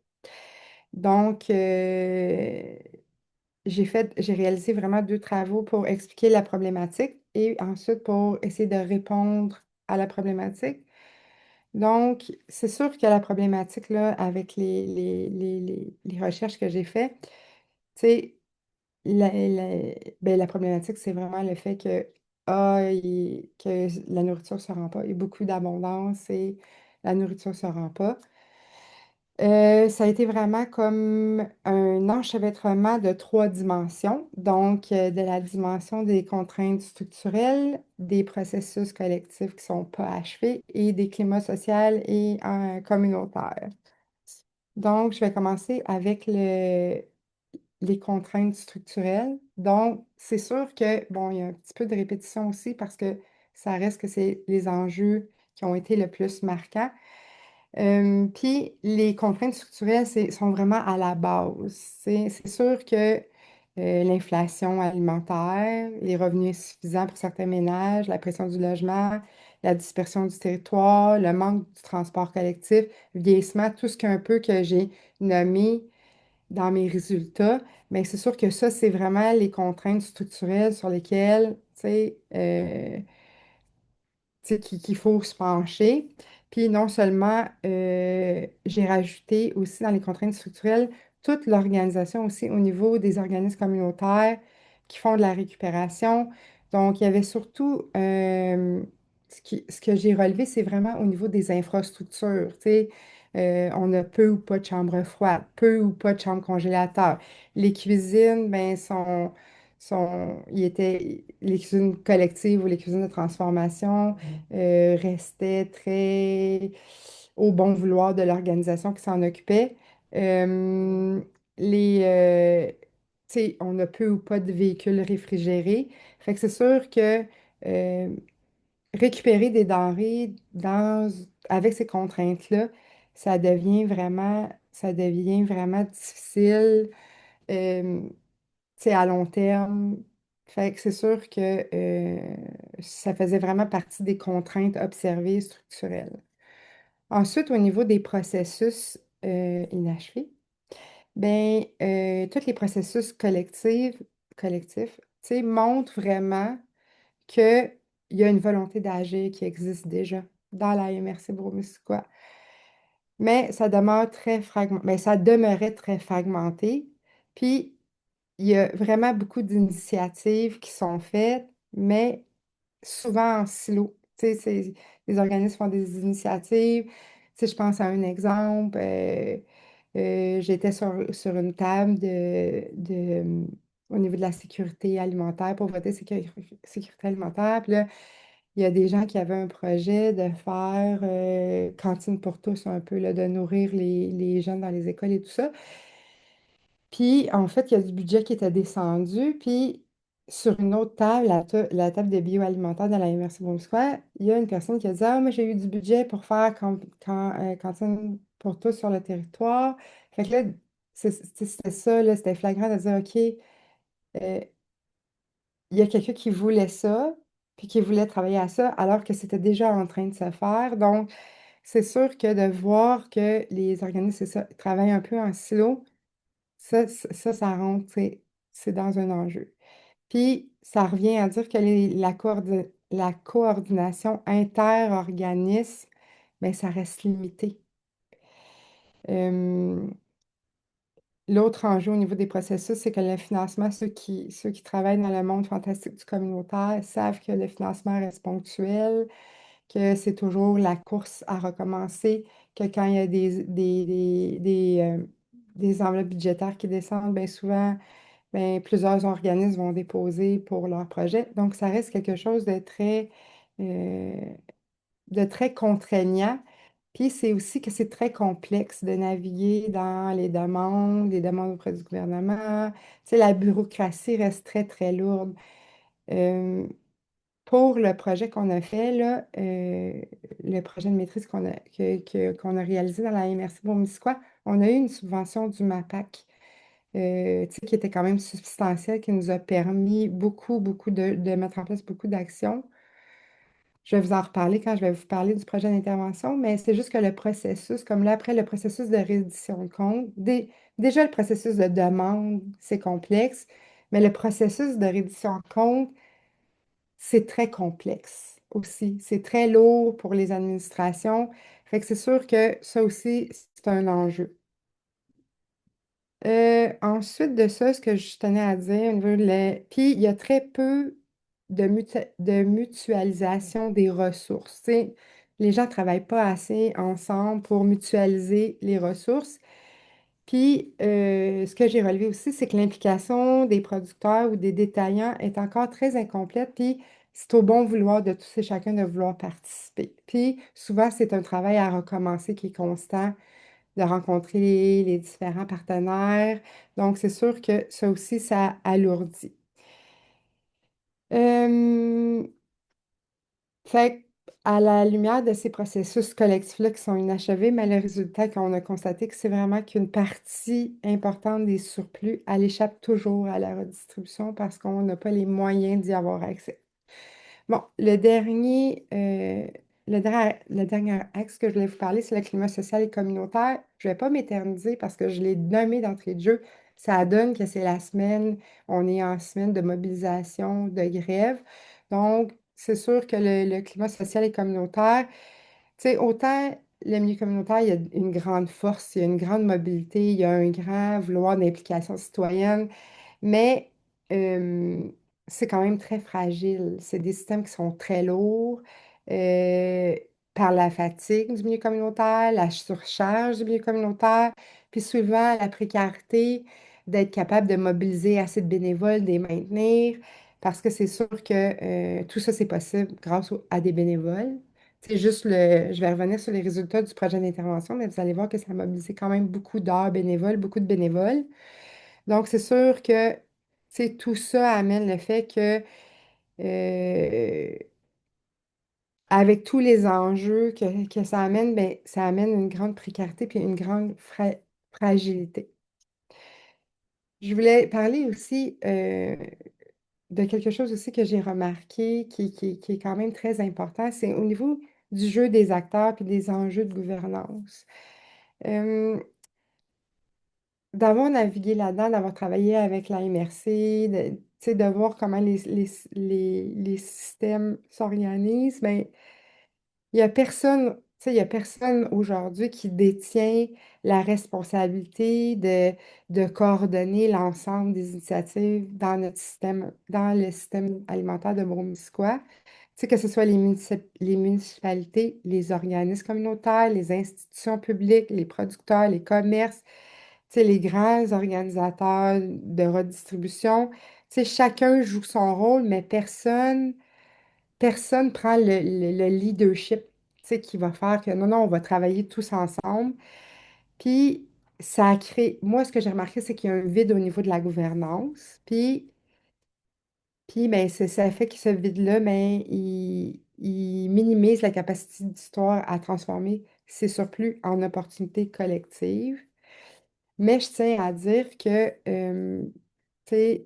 Donc, j'ai réalisé vraiment deux travaux pour expliquer la problématique et ensuite pour essayer de répondre à la problématique. Donc, c'est sûr que la problématique, là, avec les recherches que j'ai faites, tu sais, la problématique, c'est vraiment le fait que la nourriture ne se rend pas. Il y a beaucoup d'abondance et la nourriture ne se rend pas. Ça a été vraiment comme un enchevêtrement de trois dimensions, donc de la dimension des contraintes structurelles, des processus collectifs qui sont pas achevés et des climats sociaux et communautaires. Donc, je vais commencer avec les contraintes structurelles. Donc, c'est sûr que, bon, il y a un petit peu de répétition aussi parce que ça reste que c'est les enjeux qui ont été le plus marquants. Puis les contraintes structurelles, sont vraiment à la base. C'est sûr que l'inflation alimentaire, les revenus insuffisants pour certains ménages, la pression du logement, la dispersion du territoire, le manque du transport collectif, le vieillissement, tout ce qu'un peu que j'ai nommé dans mes résultats, mais c'est sûr que ça, c'est vraiment les contraintes structurelles sur lesquelles, tu sais, tu sais, qu'il faut se pencher. Puis non seulement, j'ai rajouté aussi dans les contraintes structurelles toute l'organisation aussi au niveau des organismes communautaires qui font de la récupération. Donc, il y avait surtout, ce que j'ai relevé, c'est vraiment au niveau des infrastructures. Tu sais, on a peu ou pas de chambres froides, peu ou pas de chambres congélateurs. Les cuisines, ben, les cuisines collectives ou les cuisines de transformation restaient très au bon vouloir de l'organisation qui s'en occupait. Euh, tu sais, on a peu ou pas de véhicules réfrigérés. Fait que c'est sûr que euh, récupérer des denrées avec ces contraintes-là, ça devient vraiment difficile. Euh, tu sais, à long terme. Fait que c'est sûr que ça faisait vraiment partie des contraintes observées structurelles. Ensuite, au niveau des processus inachevés, ben, tous les processus collectifs, tu sais, montrent vraiment qu'il y a une volonté d'agir qui existe déjà dans la MRC Bromusquois. Mais ça demeurait très fragmenté. Puis, il y a vraiment beaucoup d'initiatives qui sont faites, mais souvent en silo. Tu sais, les organismes font des initiatives. Tu sais, je pense à un exemple. J'étais sur une table au niveau de la sécurité alimentaire pour voter sécurité alimentaire. Puis là, il y a des gens qui avaient un projet de faire cantine pour tous un peu, là, de nourrir les jeunes dans les écoles et tout ça. Puis, en fait, il y a du budget qui était descendu. Puis, sur une autre table, la table de bioalimentaire de la MRC Boom Square, il y a une personne qui a dit: Ah, moi, j'ai eu du budget pour faire cantine pour tous sur le territoire. Fait que là, c'était ça, là, c'était flagrant de dire: OK, euh, il y a quelqu'un qui voulait ça, puis qui voulait travailler à ça, alors que c'était déjà en train de se faire. Donc, c'est sûr que de voir que les organismes, c'est ça, travaillent un peu en silo. Ça rentre, c'est dans un enjeu. Puis, ça revient à dire que la coordination inter-organisme, ben, ça reste limité. Euh, L'autre enjeu au niveau des processus, c'est que le financement, ceux qui travaillent dans le monde fantastique du communautaire savent que le financement reste ponctuel. que c'est toujours la course à recommencer, que quand il y a des enveloppes budgétaires qui descendent, bien souvent, ben, plusieurs organismes vont déposer pour leur projet. Donc, ça reste quelque chose euh, de très contraignant. Puis, c'est aussi que c'est très complexe de naviguer dans les demandes auprès du gouvernement. Tu sais, la bureaucratie reste très, très lourde. Euh, pour le projet qu'on a fait, là, le projet de maîtrise qu'on a réalisé dans la MRC Beaume-Nisquois, on a eu une subvention du MAPAC, tu sais, qui était quand même substantielle, qui nous a permis beaucoup, beaucoup de mettre en place beaucoup d'actions. Je vais vous en reparler quand je vais vous parler du projet d'intervention, mais c'est juste que le processus, comme là, après le processus de reddition de compte, déjà le processus de demande, c'est complexe, mais le processus de reddition de compte, c'est très complexe aussi. C'est très lourd pour les administrations. Fait que c'est sûr que ça aussi, c'est un enjeu. Ensuite de ça, ce que je tenais à dire au niveau de Puis, il y a très peu de mutualisation des ressources. Tu sais, les gens ne travaillent pas assez ensemble pour mutualiser les ressources. Puis, ce que j'ai relevé aussi, c'est que l'implication des producteurs ou des détaillants est encore très incomplète. Puis, c'est au bon vouloir de tous et chacun de vouloir participer. Puis, souvent, c'est un travail à recommencer qui est constant, de rencontrer les différents partenaires. Donc, c'est sûr que ça aussi, ça alourdit. Euh, Fait à la lumière de ces processus collectifs-là qui sont inachevés, mais le résultat qu'on a constaté que c'est vraiment qu'une partie importante des surplus, elle échappe toujours à la redistribution parce qu'on n'a pas les moyens d'y avoir accès. Bon, le dernier axe que je voulais vous parler, c'est le climat social et communautaire. Je ne vais pas m'éterniser parce que je l'ai nommé d'entrée de jeu. Ça donne que c'est la semaine, on est en semaine de mobilisation, de grève. Donc, c'est sûr que le climat social et communautaire, tu sais, autant le milieu communautaire, il y a une grande force, il y a une grande mobilité, il y a un grand vouloir d'implication citoyenne. Mais euh, c'est quand même très fragile. C'est des systèmes qui sont très lourds euh, par la fatigue du milieu communautaire, la surcharge du milieu communautaire, puis souvent la précarité d'être capable de mobiliser assez de bénévoles, de les maintenir, parce que c'est sûr que tout ça, c'est possible grâce à des bénévoles. C'est juste je vais revenir sur les résultats du projet d'intervention, mais vous allez voir que ça a mobilisé quand même beaucoup d'heures bénévoles, beaucoup de bénévoles. Donc, c'est sûr que tout ça amène le fait que, euh, avec tous les enjeux que ça amène, ben, ça amène une grande précarité puis une grande fragilité. Je voulais parler aussi de quelque chose aussi que j'ai remarqué qui est quand même très important, c'est au niveau du jeu des acteurs puis des enjeux de gouvernance. Euh, D'avoir navigué là-dedans, d'avoir travaillé avec la MRC, tu sais, de voir comment les systèmes s'organisent, mais il n'y a personne, tu sais, il y a personne aujourd'hui qui détient la responsabilité de coordonner l'ensemble des initiatives dans notre système, dans le système alimentaire de Broumissquoi. Tu sais, que ce soit les municipalités, les organismes communautaires, les institutions publiques, les producteurs, les commerces, tu sais, les grands organisateurs de redistribution. Tu sais, chacun joue son rôle, mais personne prend le leadership, tu sais, qui va faire que non, non, on va travailler tous ensemble. Puis, ça a créé, moi, ce que j'ai remarqué, c'est qu'il y a un vide au niveau de la gouvernance. Puis ben, ça fait que ce vide-là, ben, il minimise la capacité d'histoire à transformer ses surplus en opportunités collectives. Mais je tiens à dire que, tu sais,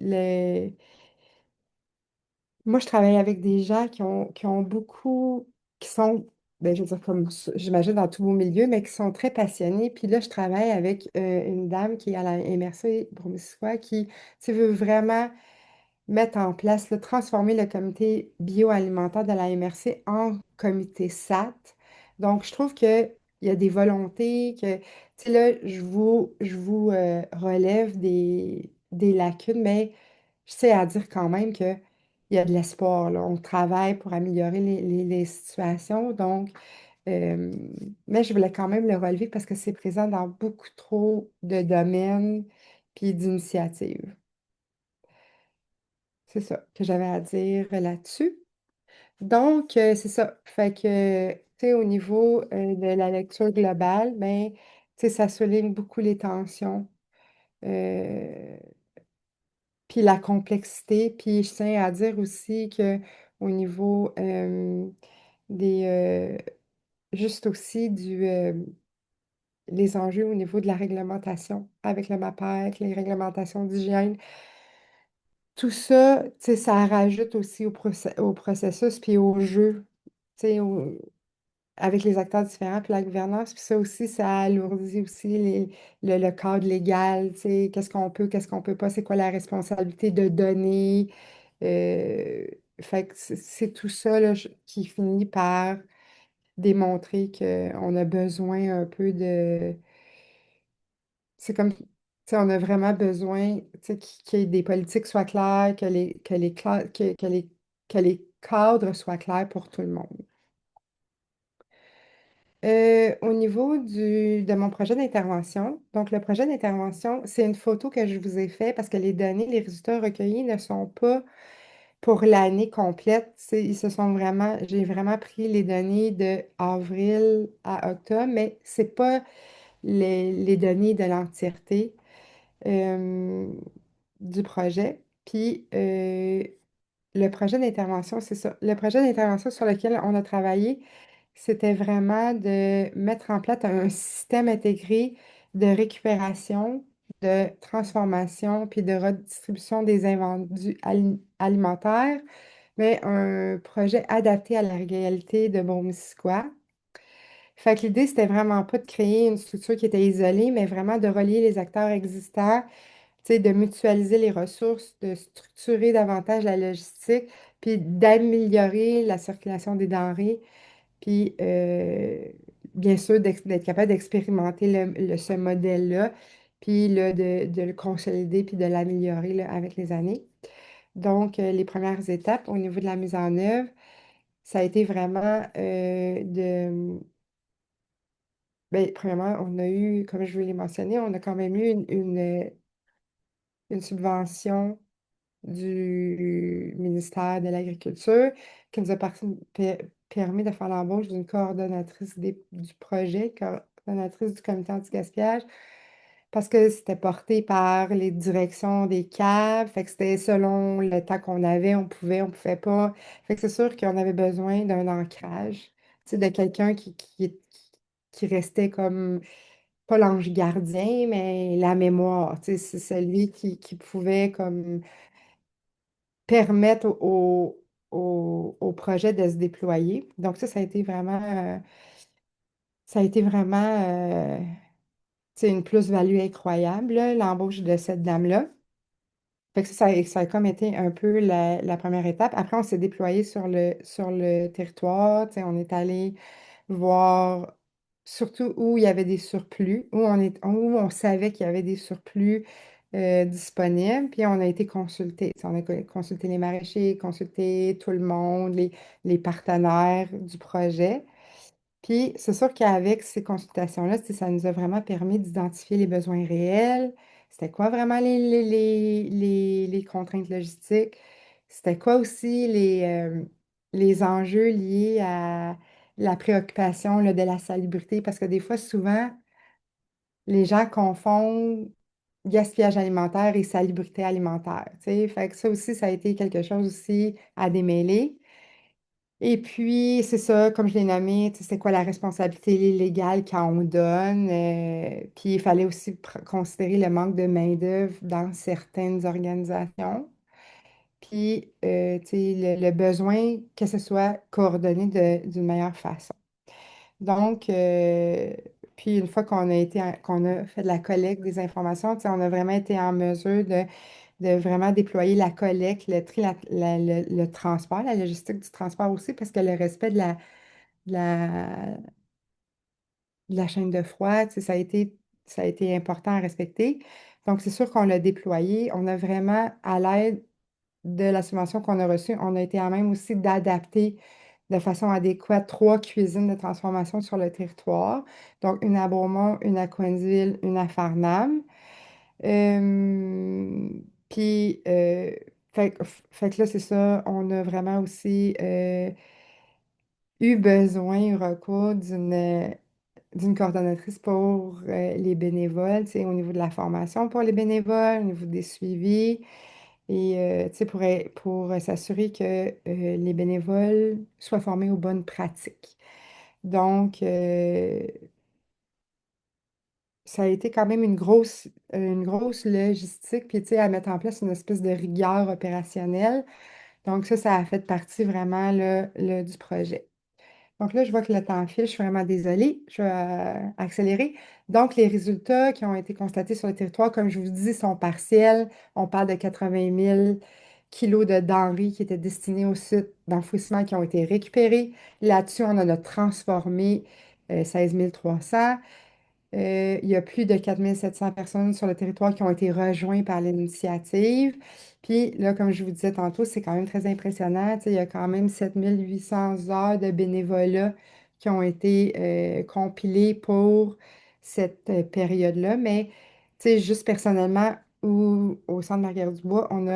moi, je travaille avec des gens qui ont beaucoup, qui sont, ben, je veux dire, comme j'imagine dans tous vos milieux, mais qui sont très passionnés. Puis là, je travaille avec une dame qui est à la MRC Broumissisquoi qui, tu sais, veut vraiment mettre en place, là, transformer le comité bioalimentaire de la MRC en comité SAT. Donc, je trouve qu'il y a des volontés, que, tu sais, là, je vous relève des lacunes, mais je sais à dire quand même que il y a de l'espoir, là. On travaille pour améliorer les situations. Donc, euh, mais je voulais quand même le relever parce que c'est présent dans beaucoup trop de domaines puis d'initiatives. C'est ça que j'avais à dire là-dessus. Donc, c'est ça. Fait que, tu sais, au niveau de la lecture globale, ben, tu sais, ça souligne beaucoup les tensions, euh, puis la complexité. Puis je tiens à dire aussi que au niveau des, juste aussi les enjeux au niveau de la réglementation avec le MAPAC, les réglementations d'hygiène. Tout ça, tu sais, ça rajoute aussi au processus puis au jeu, tu sais, avec les acteurs différents puis la gouvernance. Puis ça aussi, ça alourdit aussi le cadre légal, tu sais, qu'est-ce qu'on peut pas, c'est quoi la responsabilité de donner. Euh, fait que c'est tout ça là, qui finit par démontrer qu'on a besoin un peu de. C'est comme, tu sais, on a vraiment besoin, tu sais, que des politiques soient claires, que les cadres soient clairs pour tout le monde. Au niveau de mon projet d'intervention, donc le projet d'intervention, c'est une photo que je vous ai faite parce que les données, les résultats recueillis ne sont pas pour l'année complète. Ils se sont vraiment, j'ai vraiment pris les données de avril à octobre, mais c'est pas les données de l'entièreté euh, du projet. Puis le projet d'intervention, c'est ça. Le projet d'intervention sur lequel on a travaillé, c'était vraiment de mettre en place un système intégré de récupération, de transformation, puis de redistribution des invendus alimentaires, mais un projet adapté à la réalité de Beaumont-Missisquoi. Fait que l'idée, c'était vraiment pas de créer une structure qui était isolée, mais vraiment de relier les acteurs existants, tu sais, de mutualiser les ressources, de structurer davantage la logistique, puis d'améliorer la circulation des denrées, puis bien sûr d'être capable d'expérimenter ce modèle-là, puis là, de le consolider, puis de l'améliorer là, avec les années. Donc, les premières étapes au niveau de la mise en œuvre, ça a été vraiment ben, premièrement, on a eu, comme je vous l'ai mentionné, on a quand même eu une subvention du ministère de l'Agriculture qui nous a permis de faire l'embauche d'une coordonnatrice du projet, coordonnatrice du comité anti-gaspillage, parce que c'était porté par les directions des caves, fait que c'était selon le temps qu'on avait, on pouvait pas. Fait que c'est sûr qu'on avait besoin d'un ancrage, tu sais, de quelqu'un qui restait comme pas l'ange gardien, mais la mémoire. Tu sais, c'est celui qui pouvait comme permettre au projet de se déployer. Donc ça a été vraiment, ça a été vraiment tu sais, une plus-value incroyable, là, l'embauche de cette dame-là. Fait que ça a comme été un peu la première étape. Après, on s'est déployé sur le territoire. Tu sais, on est allé voir surtout où il y avait des surplus, où on savait qu'il y avait des surplus disponibles. Puis on a été consulté. Tu sais, on a consulté les maraîchers, consulté tout le monde, les partenaires du projet. Puis c'est sûr qu'avec ces consultations-là, tu sais, ça nous a vraiment permis d'identifier les besoins réels. C'était quoi vraiment les contraintes logistiques? C'était quoi aussi les enjeux liés à la préoccupation là, de la salubrité? Parce que des fois, souvent, les gens confondent gaspillage alimentaire et salubrité alimentaire. Tu sais. Fait que ça aussi, ça a été quelque chose aussi à démêler. Et puis, c'est ça, comme je l'ai nommé, tu sais, c'est quoi la responsabilité légale quand on donne. Puis, il fallait aussi considérer le manque de main-d'œuvre dans certaines organisations. Puis, tu sais, le besoin que ce soit coordonné d'une meilleure façon. Donc, puis une fois qu'on a fait de la collecte des informations, tu sais, on a vraiment été en mesure de vraiment déployer la collecte, le tri, le transport, la logistique du transport aussi, parce que le respect de la, de la chaîne de froid, tu sais, ça a été important à respecter. Donc, c'est sûr qu'on l'a déployé. On a vraiment, à l'aide de la subvention qu'on a reçue, on a été à même aussi d'adapter de façon adéquate 3 cuisines de transformation sur le territoire. Donc, une à Beaumont, une à Coinsville, une à Farnham. Euh, puis, fait que là, c'est ça, on a vraiment aussi eu besoin, eu recours d'une coordonnatrice pour les bénévoles, tu sais, au niveau de la formation pour les bénévoles, au niveau des suivis, et tu sais, pour s'assurer que les bénévoles soient formés aux bonnes pratiques. Donc, ça a été quand même une grosse logistique, puis tu sais, à mettre en place une espèce de rigueur opérationnelle. Donc, ça a fait partie vraiment là, du projet. Donc là, je vois que le temps file, je suis vraiment désolée, je vais accélérer. Donc, les résultats qui ont été constatés sur le territoire, comme je vous dis, sont partiels. On parle de 80 000 kilos de denrées qui étaient destinées au site d'enfouissement qui ont été récupérés. Là-dessus, on en a transformé 16 300. Il y a plus de 4 700 personnes sur le territoire qui ont été rejoints par l'initiative. Puis là, comme je vous disais tantôt, c'est quand même très impressionnant. Tu sais, il y a quand même 7 800 heures de bénévolat qui ont été compilées pour cette période-là. Mais tu sais, juste personnellement, au Centre Marguerite-Dubois, on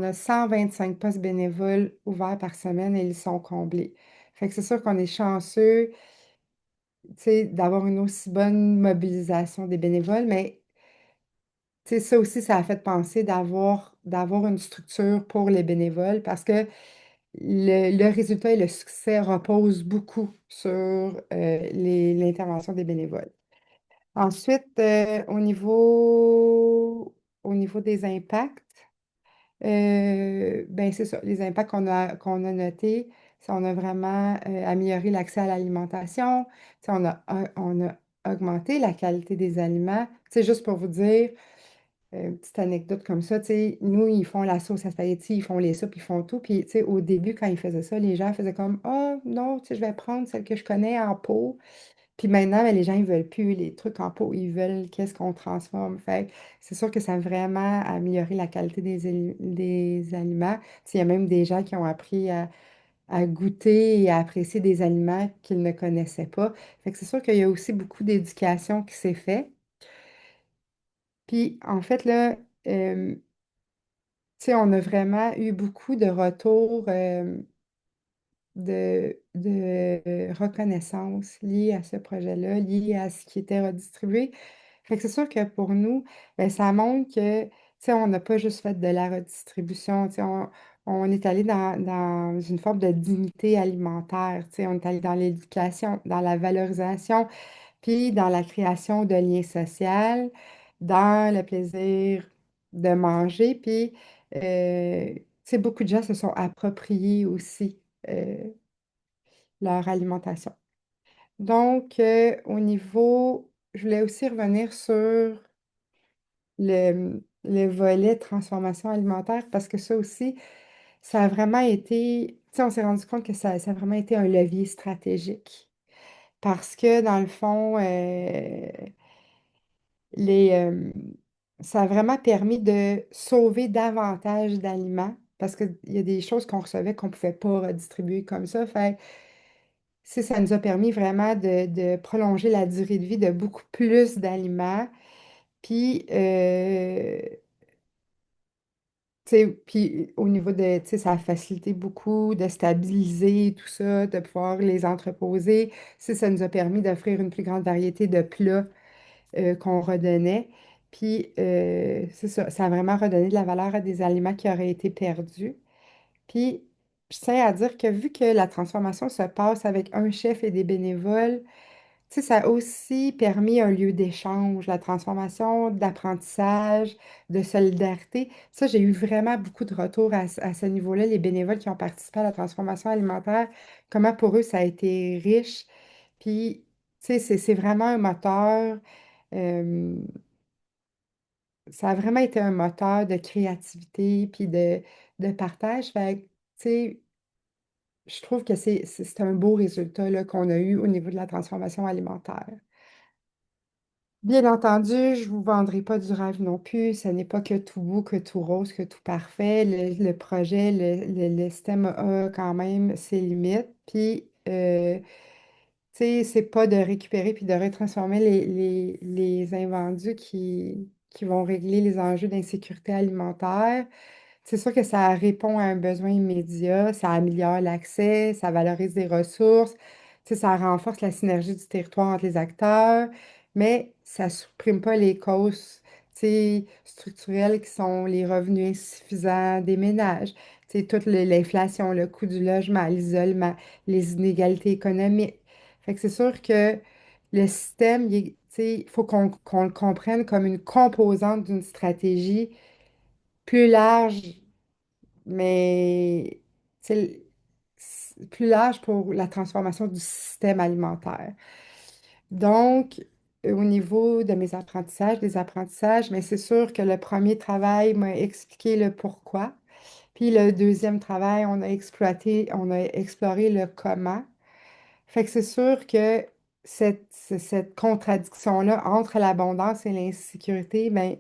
a 125 postes bénévoles ouverts par semaine et ils sont comblés. Fait que c'est sûr qu'on est chanceux, tu sais, d'avoir une aussi bonne mobilisation des bénévoles, mais tu sais, ça aussi, ça a fait penser d'avoir une structure pour les bénévoles parce que le résultat et le succès reposent beaucoup sur l'intervention des bénévoles. Ensuite, au niveau des impacts, ben c'est ça, les impacts qu'on a notés, c'est on a vraiment amélioré l'accès à l'alimentation, tu sais, on a augmenté la qualité des aliments. C'est juste pour vous dire, une petite anecdote comme ça, tu sais, nous, ils font la sauce à spaghetti, ils font les soupes, ils font tout. Puis, tu sais, au début, quand ils faisaient ça, les gens faisaient comme, oh non, tu sais, je vais prendre celle que je connais en pot. Puis maintenant, ben, les gens, ils veulent plus les trucs en pot, ils veulent qu'est-ce qu'on transforme. Fait que c'est sûr que ça a vraiment amélioré la qualité des aliments. Tu sais, il y a même des gens qui ont appris à goûter et à apprécier des aliments qu'ils ne connaissaient pas. Fait que c'est sûr qu'il y a aussi beaucoup d'éducation qui s'est fait. Puis en fait, là, tu sais, on a vraiment eu beaucoup de retours de reconnaissance liés à ce projet-là, liés à ce qui était redistribué. Fait que c'est sûr que pour nous, ben, ça montre que, tu sais, on n'a pas juste fait de la redistribution, tu sais, on est allé dans une forme de dignité alimentaire, tu sais, on est allé dans l'éducation, dans la valorisation, puis dans la création de liens sociaux, dans le plaisir de manger, puis, tu sais, beaucoup de gens se sont appropriés aussi leur alimentation. Donc, je voulais aussi revenir sur le volet transformation alimentaire parce que ça aussi, ça a vraiment été, tu sais, on s'est rendu compte que ça a vraiment été un levier stratégique. Parce que dans le fond, les, euh, ça a vraiment permis de sauver davantage d'aliments parce qu'il y a des choses qu'on recevait qu'on ne pouvait pas redistribuer comme ça. Fait ça nous a permis vraiment de prolonger la durée de vie de beaucoup plus d'aliments. Puis, tu sais, puis au niveau de, tu sais, ça a facilité beaucoup de stabiliser tout ça, de pouvoir les entreposer. Ça nous a permis d'offrir une plus grande variété de plats qu'on redonnait. Puis, c'est ça, ça a vraiment redonné de la valeur à des aliments qui auraient été perdus. Puis, je tiens à dire que vu que la transformation se passe avec un chef et des bénévoles, tu sais, ça a aussi permis un lieu d'échange, la transformation, d'apprentissage, de solidarité. Ça, j'ai eu vraiment beaucoup de retours à ce niveau-là, les bénévoles qui ont participé à la transformation alimentaire, comment pour eux ça a été riche. Puis, tu sais, c'est vraiment un moteur, euh, ça a vraiment été un moteur de créativité puis de partage. Fait que, tu sais, je trouve que c'est un beau résultat là, qu'on a eu au niveau de la transformation alimentaire. Bien entendu, je vous vendrai pas du rêve non plus. Ce n'est pas que tout beau, que tout rose, que tout parfait. Le projet, le système a quand même ses limites. Puis, tu sais, c'est pas de récupérer puis de retransformer les invendus qui vont régler les enjeux d'insécurité alimentaire. C'est sûr que ça répond à un besoin immédiat, ça améliore l'accès, ça valorise des ressources, tu sais, ça renforce la synergie du territoire entre les acteurs, mais ça ne supprime pas les causes, tu sais, structurelles qui sont les revenus insuffisants des ménages, tu sais, toute l'inflation, le coût du logement, l'isolement, les inégalités économiques. Fait que c'est sûr que le système, tu sais, il faut qu'on le comprenne comme une composante d'une stratégie plus large, mais c'est plus large pour la transformation du système alimentaire. Donc, au niveau de mes apprentissages, des apprentissages, mais c'est sûr que le premier travail m'a expliqué le pourquoi. Puis le deuxième travail, on a exploré le comment. Fait que c'est sûr que cette contradiction-là entre l'abondance et l'insécurité, ben,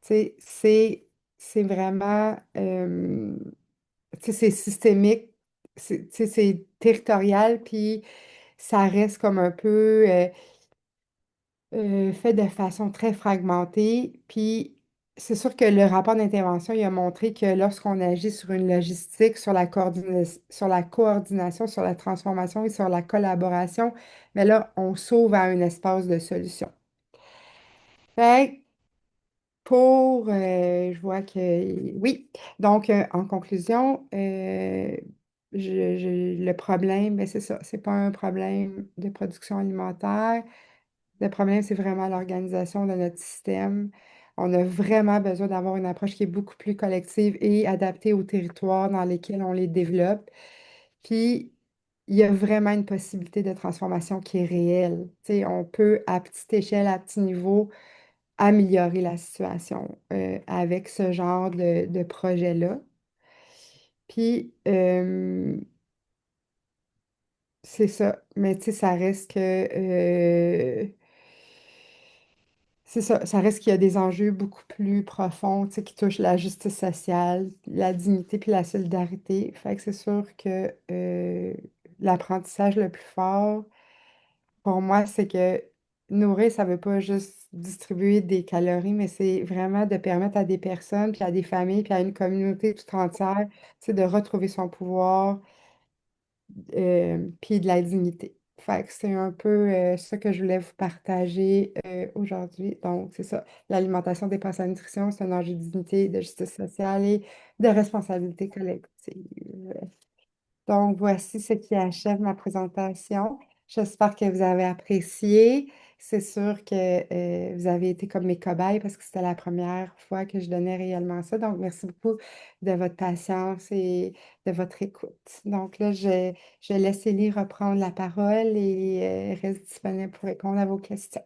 tu sais, c'est vraiment, tu sais, c'est systémique, tu sais, c'est territorial, puis ça reste comme un peu fait de façon très fragmentée. Puis c'est sûr que le rapport d'intervention, il a montré que lorsqu'on agit sur une logistique, sur la coordination, sur la transformation et sur la collaboration, mais là, on s'ouvre à un espace de solution. Fait je vois que oui. Donc, en conclusion, le problème, ben, c'est ça, c'est pas un problème de production alimentaire. Le problème, c'est vraiment l'organisation de notre système. On a vraiment besoin d'avoir une approche qui est beaucoup plus collective et adaptée aux territoires dans lesquels on les développe. Puis, il y a vraiment une possibilité de transformation qui est réelle. Tu sais, on peut, à petite échelle, à petit niveau, améliorer la situation avec ce genre de projet-là. Puis, c'est ça. Mais tu sais, ça reste que... c'est ça, ça reste qu'il y a des enjeux beaucoup plus profonds, tu sais, qui touchent la justice sociale, la dignité puis la solidarité. Fait que c'est sûr que l'apprentissage le plus fort, pour moi, c'est que nourrir, ça veut pas juste distribuer des calories, mais c'est vraiment de permettre à des personnes, puis à des familles, puis à une communauté tout entière, tu sais, de retrouver son pouvoir, puis de la dignité. Fait que c'est un peu ça que je voulais vous partager aujourd'hui. Donc, c'est ça. L'alimentation dépasse la nutrition, c'est un enjeu de dignité, de justice sociale et de responsabilité collective. Donc, voici ce qui achève ma présentation. J'espère que vous avez apprécié. C'est sûr que vous avez été comme mes cobayes parce que c'était la première fois que je donnais réellement ça. Donc, merci beaucoup de votre patience et de votre écoute. Donc là, je laisse Élie reprendre la parole et reste disponible pour répondre à vos questions.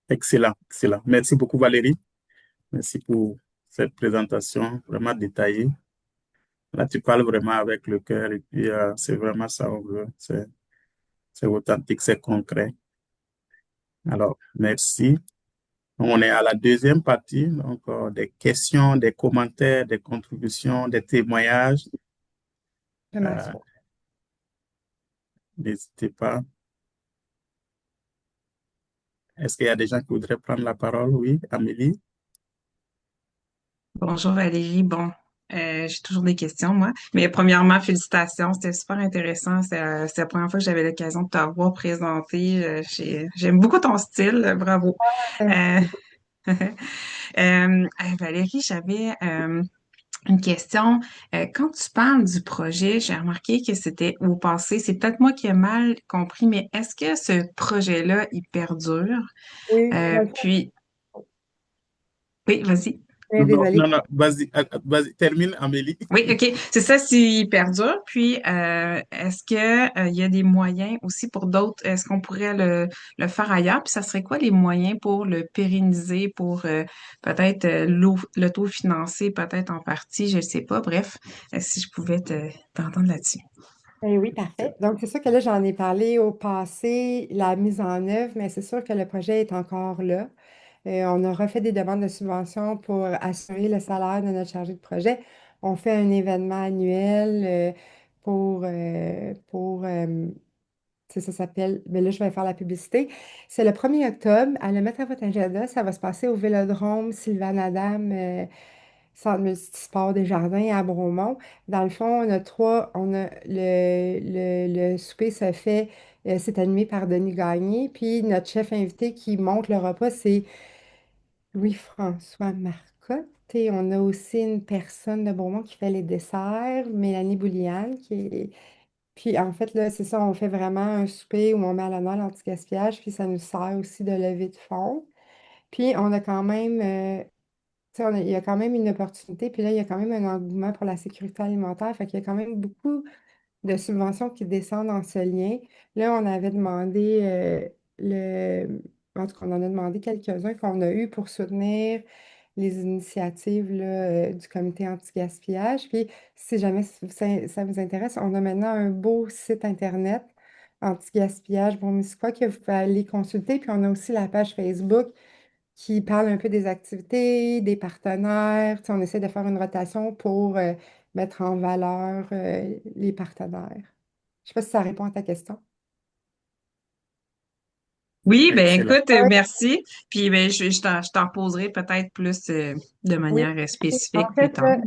Excellent, excellent. Merci beaucoup, Valérie. Merci pour cette présentation vraiment détaillée. Là, tu parles vraiment avec le cœur et puis c'est vraiment ça on veut. C'est authentique, c'est concret. Alors, merci. On est à la deuxième partie, donc des questions, des commentaires, des contributions, des témoignages. Je Euh, m'assois. N'hésitez pas. Est-ce qu'il y a des gens qui voudraient prendre la parole? Oui, Amélie. Bonjour Valérie. Bon, j'ai toujours des questions, moi. Mais premièrement, félicitations, c'était super intéressant. C'est la première fois que j'avais l'occasion de te voir présenter. J'aime beaucoup ton style, bravo. Merci Euh, beaucoup. Valérie, j'avais une question. Quand tu parles du projet, j'ai remarqué que c'était au passé. C'est peut-être moi qui ai mal compris, mais est-ce que ce projet-là, il perdure? Oui, Puis, oui, vas-y. Non, désolée. non, non, vas-y, vas-y, termine, Amélie. Oui, OK. C'est ça, s'il perdure. Puis, est-ce que, il y a des moyens aussi pour d'autres? Est-ce qu'on pourrait le faire ailleurs? Puis, ça serait quoi les moyens pour le pérenniser, pour peut-être l'autofinancer, peut-être en partie, je ne sais pas. Bref, si je pouvais t'entendre là-dessus. Eh oui, parfait. Donc, c'est sûr que là, j'en ai parlé au passé, la mise en œuvre, mais c'est sûr que le projet est encore là. On a refait des demandes de subvention pour assurer le salaire de notre chargé de projet. On fait un événement annuel ça s'appelle, mais là, je vais faire la publicité. C'est le 1er octobre. À le mettre à votre agenda, ça va se passer au Vélodrome Sylvane Adam, Centre multisport des Jardins à Bromont. Dans le fond, on a le souper se fait, c'est animé par Denis Gagné. Puis notre chef invité qui monte le repas, c'est Louis-François Marcotte. Et on a aussi une personne de Beaumont qui fait les desserts, Mélanie Bouliane, Puis en fait, là, c'est ça, on fait vraiment un souper où on met à l'honneur l'anti-gaspillage, puis ça nous sert aussi de levée de fonds. Puis on a quand même, tu sais, il y a quand même une opportunité, puis là, il y a quand même un engouement pour la sécurité alimentaire, fait qu'il y a quand même beaucoup de subventions qui descendent en ce lien. Là, on avait demandé en tout cas, on en a demandé quelques-uns qu'on a eu pour soutenir les initiatives là, du comité anti-gaspillage. Puis, si jamais ça vous intéresse, on a maintenant un beau site Internet anti-gaspillage Bromissiquois que vous pouvez aller consulter. Puis, on a aussi la page Facebook qui parle un peu des activités, des partenaires. Tu sais, on essaie de faire une rotation pour mettre en valeur les partenaires. Je sais pas si ça répond à ta question. Oui, ben Excellent. écoute, Oui, merci. Puis ben, je t'en poserai peut-être plus de oui. manière En spécifique plus fait, tard.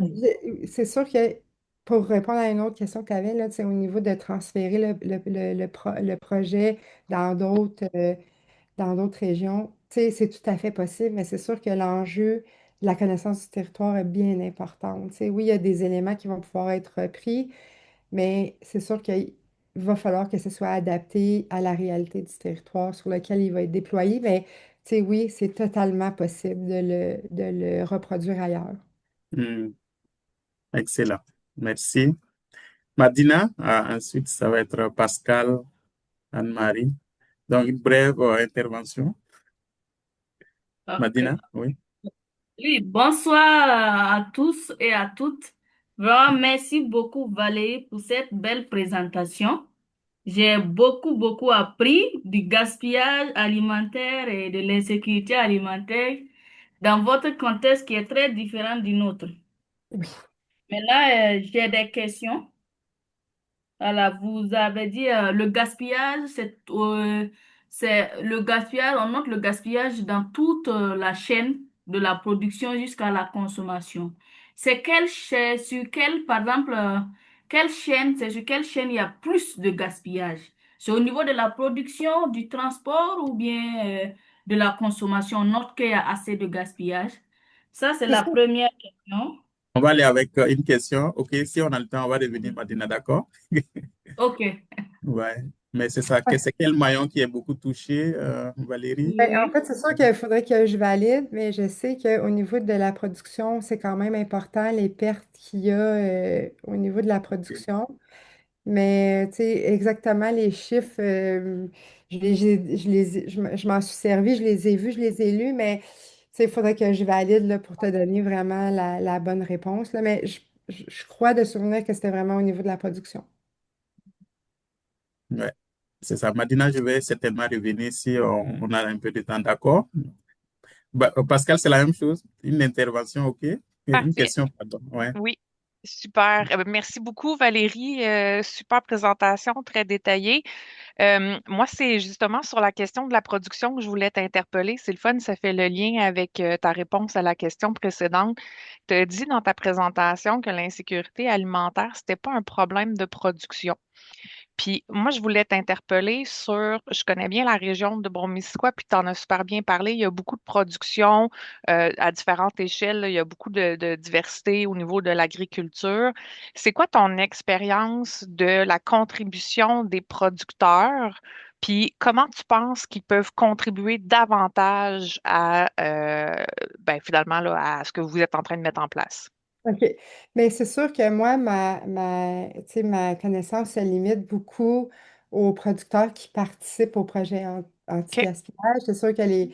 c'est sûr que pour répondre à une autre question que tu avais, là, tu sais, au niveau de transférer le projet dans d'autres régions, tu sais, c'est tout à fait possible, mais c'est sûr que l'enjeu de la connaissance du territoire est bien important. Tu sais, oui, il y a des éléments qui vont pouvoir être repris, mais c'est sûr qu'il va falloir que ce soit adapté à la réalité du territoire sur lequel il va être déployé. Mais tu sais, oui, c'est totalement possible de le reproduire ailleurs. Hmm, excellent. Merci. Madina, ensuite, ça va être Pascal, Anne-Marie. Donc, une brève intervention. Ok. Madina, oui. Oui, bonsoir à tous et à toutes. Vraiment, merci beaucoup Valérie pour cette belle présentation. J'ai beaucoup appris du gaspillage alimentaire et de l'insécurité alimentaire dans votre contexte qui est très différent du nôtre. Oui. Maintenant, j'ai des questions. Voilà, vous avez dit le gaspillage, c'est le gaspillage, on note le gaspillage dans toute la chaîne de la production jusqu'à la consommation. C'est par exemple, c'est sur quelle chaîne il y a plus de gaspillage? C'est au niveau de la production, du transport ou bien de la consommation? On note qu'il y a assez de gaspillage. Ça, c'est C'est la sûr. première question. On va aller avec une question. OK, si on a le temps, on va revenir, Madina, d'accord? OK. Ouais. Mais c'est ça. C'est quel maillon qui est beaucoup touché, Valérie? Ben, en Oui. fait, c'est sûr qu'il faudrait que je valide, mais je sais qu'au niveau de la production, c'est quand même important les pertes qu'il y a au niveau de la production. Mais tu sais, exactement les chiffres, je m'en suis servi, je les ai vus, je les ai lus, mais tu sais, il faudrait que je valide là, pour te donner vraiment la bonne réponse, là. Mais je crois de souvenir que c'était vraiment au niveau de la production. Ouais. C'est ça. Madina, je vais certainement revenir si on a un peu de temps, d'accord? Pascal, c'est la même chose. Une intervention, OK? Une Parfait. question, pardon. Ouais. Oui, super. Merci beaucoup, Valérie. Super présentation, très détaillée. Moi, c'est justement sur la question de la production que je voulais t'interpeller. C'est le fun, ça fait le lien avec ta réponse à la question précédente. Tu as dit dans ta présentation que l'insécurité alimentaire, c'était pas un problème de production. Puis moi, je voulais t'interpeller sur, je connais bien la région de Bromissiquois, puis tu en as super bien parlé. Il y a beaucoup de production à différentes échelles. Là. Il y a beaucoup de diversité au niveau de l'agriculture. C'est quoi ton expérience de la contribution des producteurs? Puis comment tu penses qu'ils peuvent contribuer davantage à, finalement, là, à ce que vous êtes en train de mettre en place? OK. Mais c'est sûr que moi, tu sais, ma connaissance se limite beaucoup aux producteurs qui participent au projet OK. anti-gaspillage. C'est sûr que tu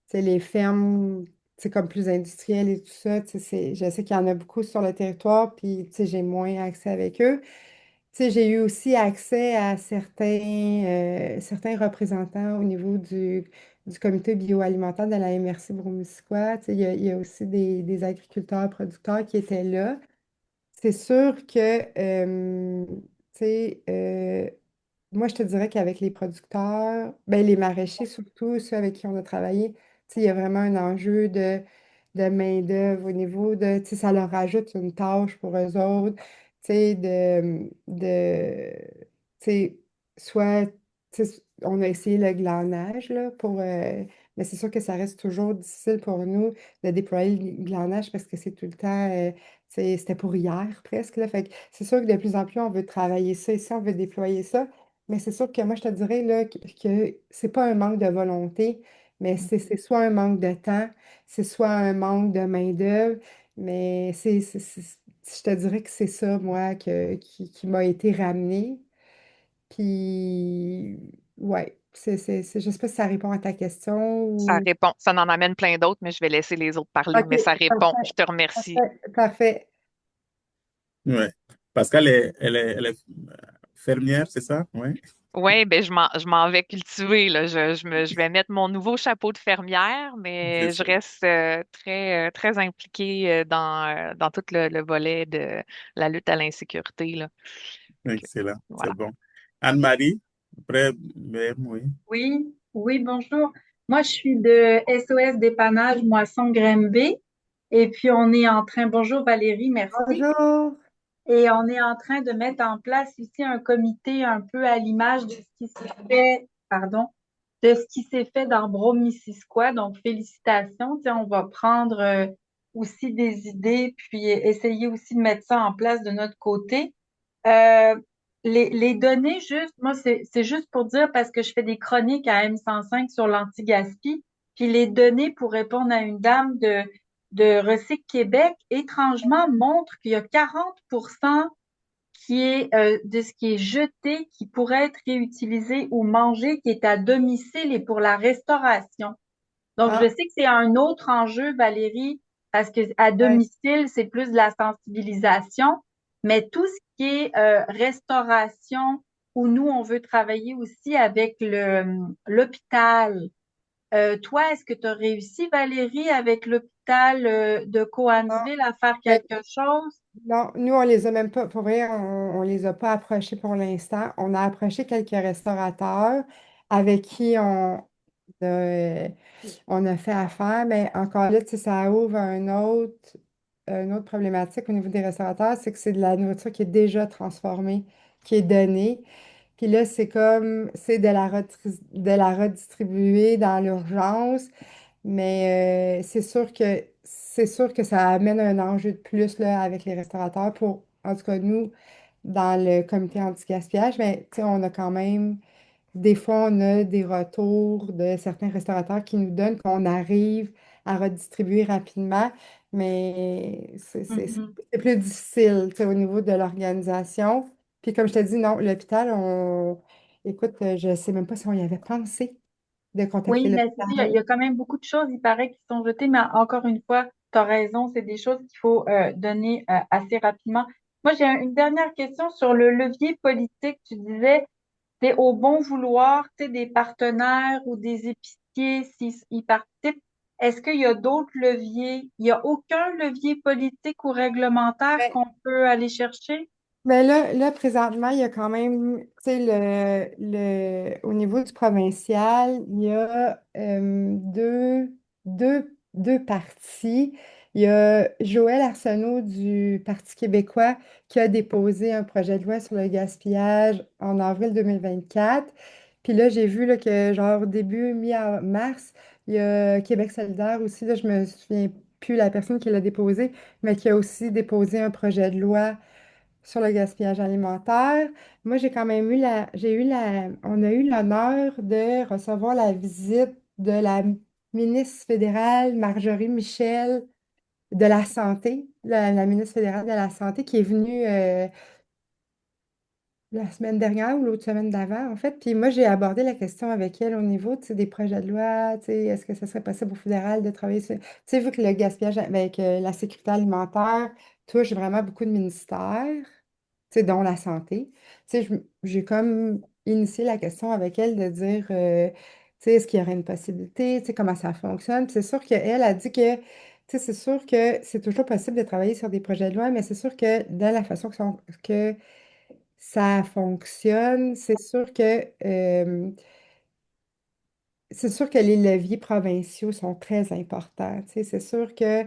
sais, les fermes, c'est comme plus industrielles et tout ça, tu sais, je sais qu'il y en a beaucoup sur le territoire, puis tu sais, j'ai moins accès avec eux. Tu sais, j'ai eu aussi accès à certains représentants au niveau du comité bioalimentaire de la MRC Broumissisquoi. Tu sais, il y a aussi des agriculteurs, producteurs qui étaient là. C'est sûr que, tu sais, moi, je te dirais qu'avec les producteurs, ben, les maraîchers surtout, ceux avec qui on a travaillé, tu sais, il y a vraiment un enjeu de main-d'œuvre au niveau de, tu sais, ça leur rajoute une tâche pour eux autres, tu sais, tu sais, soit, tu sais, on a essayé le glanage, là, mais c'est sûr que ça reste toujours difficile pour nous de déployer le glanage parce que c'est tout le temps, c'était pour hier presque, là, fait que c'est sûr que de plus en plus, on veut travailler ça ici, on veut déployer ça. Mais c'est sûr que moi, je te dirais là, que c'est pas un manque de volonté, mais c'est soit un manque de temps, c'est soit un manque de main-d'œuvre, mais je te dirais que c'est ça, moi, qui m'a été ramené. Puis, ouais, je sais pas si ça répond à ta question Ça ou... répond. Ça en amène plein d'autres, mais je vais laisser les autres parler, OK, mais ça répond. parfait, Je te remercie. parfait, parfait. Ouais. Parce qu'elle est fermière, c'est ça? Oui. Oui, ben je m'en vais cultiver, là. Je vais mettre mon nouveau chapeau de fermière, C'est mais je ça. reste très impliquée dans tout le volet de la lutte à l'insécurité, là. Que- Excellent. C'est Voilà. bon. Anne-Marie, après, oui. Oui, oui, bonjour. Moi, je suis de SOS Dépannage Moisson Grimby. Et puis, on est en train, bonjour Valérie, merci. Bonjour. Et on est en train de mettre en place ici un comité un peu à l'image de ce qui s'est fait, pardon, de ce qui s'est fait dans Brome-Missisquoi. Donc, félicitations. Tu sais, on va prendre aussi des idées, puis essayer aussi de mettre ça en place de notre côté. Euh, les données, juste, moi, c'est juste pour dire parce que je fais des chroniques à M105 sur l'anti-gaspi, puis les données pour répondre à une dame de Recyc Québec, étrangement, montrent qu'il y a 40% qui est de ce qui est jeté, qui pourrait être réutilisé ou mangé, qui est à domicile et pour la restauration. Donc, je Ah, sais que c'est un autre enjeu, Valérie, parce que à ouais. domicile, c'est plus de la sensibilisation, mais tout ce qui est restauration, où nous, on veut travailler aussi avec l'hôpital. Toi, est-ce que tu as réussi, Valérie, avec l'hôpital de Ah, Coansville à faire ben, quelque chose? non, nous, on les a même pas, pour vrai, on les a pas approchés pour l'instant. On a approché quelques restaurateurs avec qui on a fait affaire, mais encore là, tu sais, ça ouvre une autre problématique au niveau des restaurateurs, c'est que c'est de la nourriture qui est déjà transformée, qui est donnée. Puis là, c'est de la redistribuer dans l'urgence. Mais c'est sûr que ça amène un enjeu de plus là, avec les restaurateurs pour, en tout cas, nous, dans le comité anti-gaspillage, mais tu sais, on a quand même, des fois, on a des retours de certains restaurateurs qui nous donnent qu'on arrive à redistribuer rapidement, mais Mhm. c'est plus difficile, tu sais, au niveau de l'organisation. Puis comme je te dis, non, l'hôpital, écoute, je ne sais même pas si on y avait pensé de contacter Oui, mais c'est ça, il y l'hôpital. a quand même beaucoup de choses, il paraît, qui sont jetées, mais encore une fois, tu as raison, c'est des choses qu'il faut donner assez rapidement. Moi, j'ai une dernière question sur le levier politique. Tu disais, c'est au bon vouloir, tu sais, des partenaires ou des épiciers s'ils y participent. Est-ce qu'il y a d'autres leviers? Il n'y a aucun levier politique ou réglementaire qu'on peut aller chercher? Mais là, présentement, il y a quand même, tu sais, au niveau du provincial, il y a deux partis. Il y a Joël Arsenault du Parti québécois qui a déposé un projet de loi sur le gaspillage en avril 2024. Puis là, j'ai vu là, que, genre, début, mi-mars, il y a Québec solidaire aussi, là, je me souviens plus la personne qui l'a déposé, mais qui a aussi déposé un projet de loi sur le gaspillage alimentaire. Moi, on a eu l'honneur de recevoir la visite de la ministre fédérale Marjorie Michel de la Santé, la ministre fédérale de la Santé qui est venue la semaine dernière ou l'autre semaine d'avant, en fait. Puis moi, j'ai abordé la question avec elle au niveau, tu sais, des projets de loi, tu sais, est-ce que ce serait possible au fédéral de travailler sur... Tu sais, vu que le gaspillage avec la sécurité alimentaire touche vraiment beaucoup de ministères. Tu sais, dont la santé. Tu sais, j'ai comme initié la question avec elle de dire, tu sais, est-ce qu'il y aurait une possibilité, tu sais, comment ça fonctionne. Puis c'est sûr qu'elle a dit que, tu sais, c'est sûr que c'est toujours possible de travailler sur des projets de loi, mais c'est sûr que de la façon que ça fonctionne, c'est sûr que les leviers provinciaux sont très importants. Tu sais, c'est sûr que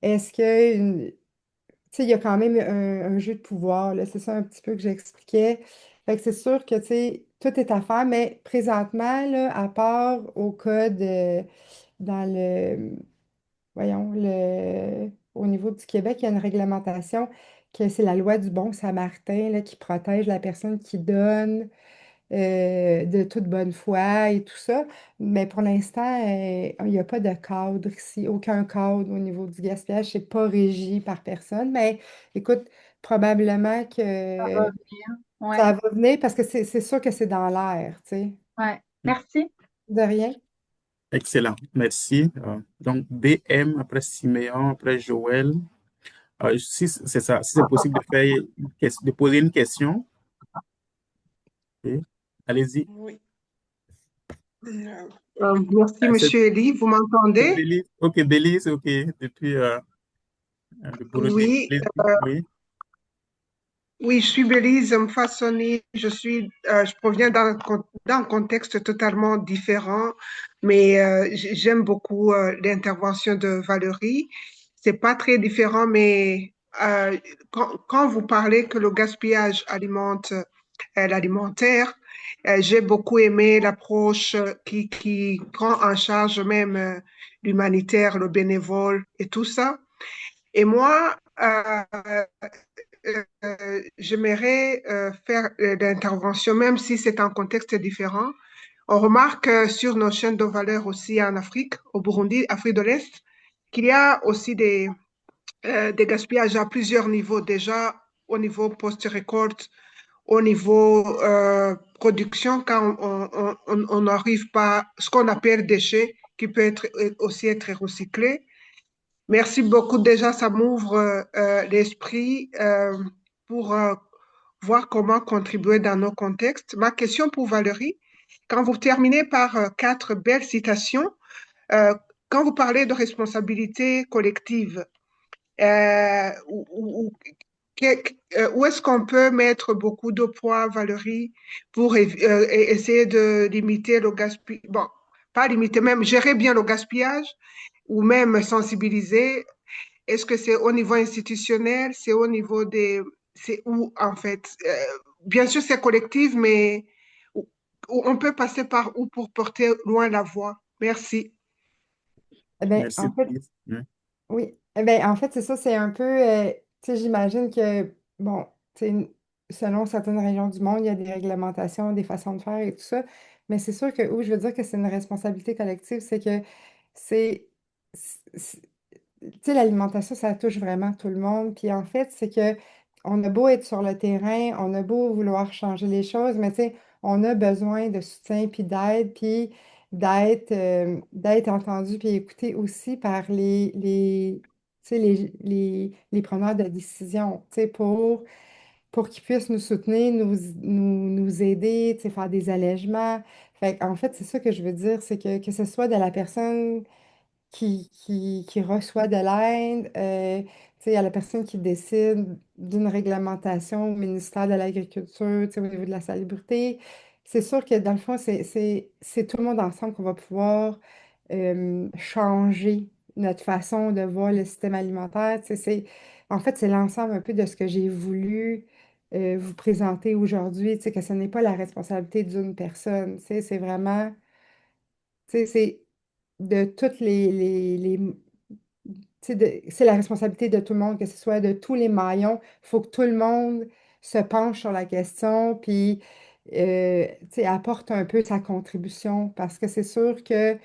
est-ce que tu sais, il y a quand même un jeu de pouvoir, là, c'est ça un petit peu que j'expliquais. Fait que c'est sûr que, tu sais, tout est à faire, mais présentement, là, à part au cas de, dans voyons, au niveau du Québec, il y a une réglementation que c'est la loi du bon samaritain, là, qui protège la personne qui donne de toute bonne foi et tout ça. Mais pour l'instant, il n'y a pas de cadre ici, aucun cadre au niveau du gaspillage. C'est pas régi par personne. Mais écoute, probablement Ça que va venir. Ouais, ça va venir parce que c'est sûr que c'est dans l'air, tu sais. ouais. Merci. De rien. Excellent, merci. Donc, BM, après Siméon, après Joël. Si c'est ça, si c'est possible de faire de poser une question, ok. Allez-y. Oui. Merci, C'est Monsieur Elie. Vous m'entendez? Belize. Ok, Belize, ok. Depuis le Burundi. Oui, Allez-y. Oui. oui, je suis Bélise Mfassoni. Je proviens d'un contexte totalement différent, mais j'aime beaucoup l'intervention de Valérie. C'est pas très différent, mais quand vous parlez que le gaspillage alimente l'alimentaire, j'ai beaucoup aimé l'approche qui prend en charge même l'humanitaire, le bénévole et tout ça. Et moi, j'aimerais faire l'intervention, même si c'est un contexte différent. On remarque sur nos chaînes de valeur aussi en Afrique, au Burundi, Afrique de l'Est, qu'il y a aussi des gaspillages à plusieurs niveaux. Déjà, au niveau post-récolte, au niveau production, quand on n'arrive pas, ce qu'on appelle déchets, qui peut aussi être recyclé. Merci beaucoup. Déjà, ça m'ouvre l'esprit pour voir comment contribuer dans nos contextes. Ma question pour Valérie, quand vous terminez par quatre belles citations, euh, quand vous parlez de responsabilité collective, où est-ce qu'on peut mettre beaucoup de poids, Valérie, pour essayer de limiter le gaspillage? Bon, pas limiter, même gérer bien le gaspillage ou même sensibiliser. Est-ce que c'est au niveau institutionnel, c'est au niveau des... C'est où, en fait? Bien sûr, c'est collectif, mais on peut passer par où pour porter loin la voix? Merci. Eh bien, Merci, en fait, Belize. Oui. oui. Eh bien, en fait, c'est ça, c'est un peu, tu sais, j'imagine que, bon, tu sais, selon certaines régions du monde, il y a des réglementations, des façons de faire et tout ça, mais c'est sûr que où je veux dire que c'est une responsabilité collective, c'est que c'est, c'est- tu sais, l'alimentation, ça touche vraiment tout le monde, puis en fait, c'est que on a beau être sur le terrain, on a beau vouloir changer les choses, mais tu sais, on a besoin de soutien, puis d'être entendu, puis écouté aussi par tu sais, les preneurs de décision, tu sais, pour qu'ils puissent nous soutenir, nous aider, tu sais, faire des allègements. Fait en fait, c'est ça que je veux dire, c'est que ce soit de la personne qui reçoit de l'aide, tu sais, il y a la personne qui décide d'une réglementation au ministère de l'Agriculture, tu sais, au niveau de la salubrité. C'est sûr que dans le fond, c'est tout le monde ensemble qu'on va pouvoir changer notre façon de voir le système alimentaire. Tu sais, en fait, c'est l'ensemble un peu de ce que j'ai voulu vous présenter aujourd'hui, tu sais, que ce n'est pas la responsabilité d'une personne. Tu sais, c'est vraiment, tu sais, c'est de toutes tu sais, c'est la responsabilité de tout le monde, que ce soit de tous les maillons. Il faut que tout le monde se penche sur la question, puis tu sais, apporte un peu sa contribution, parce que c'est sûr que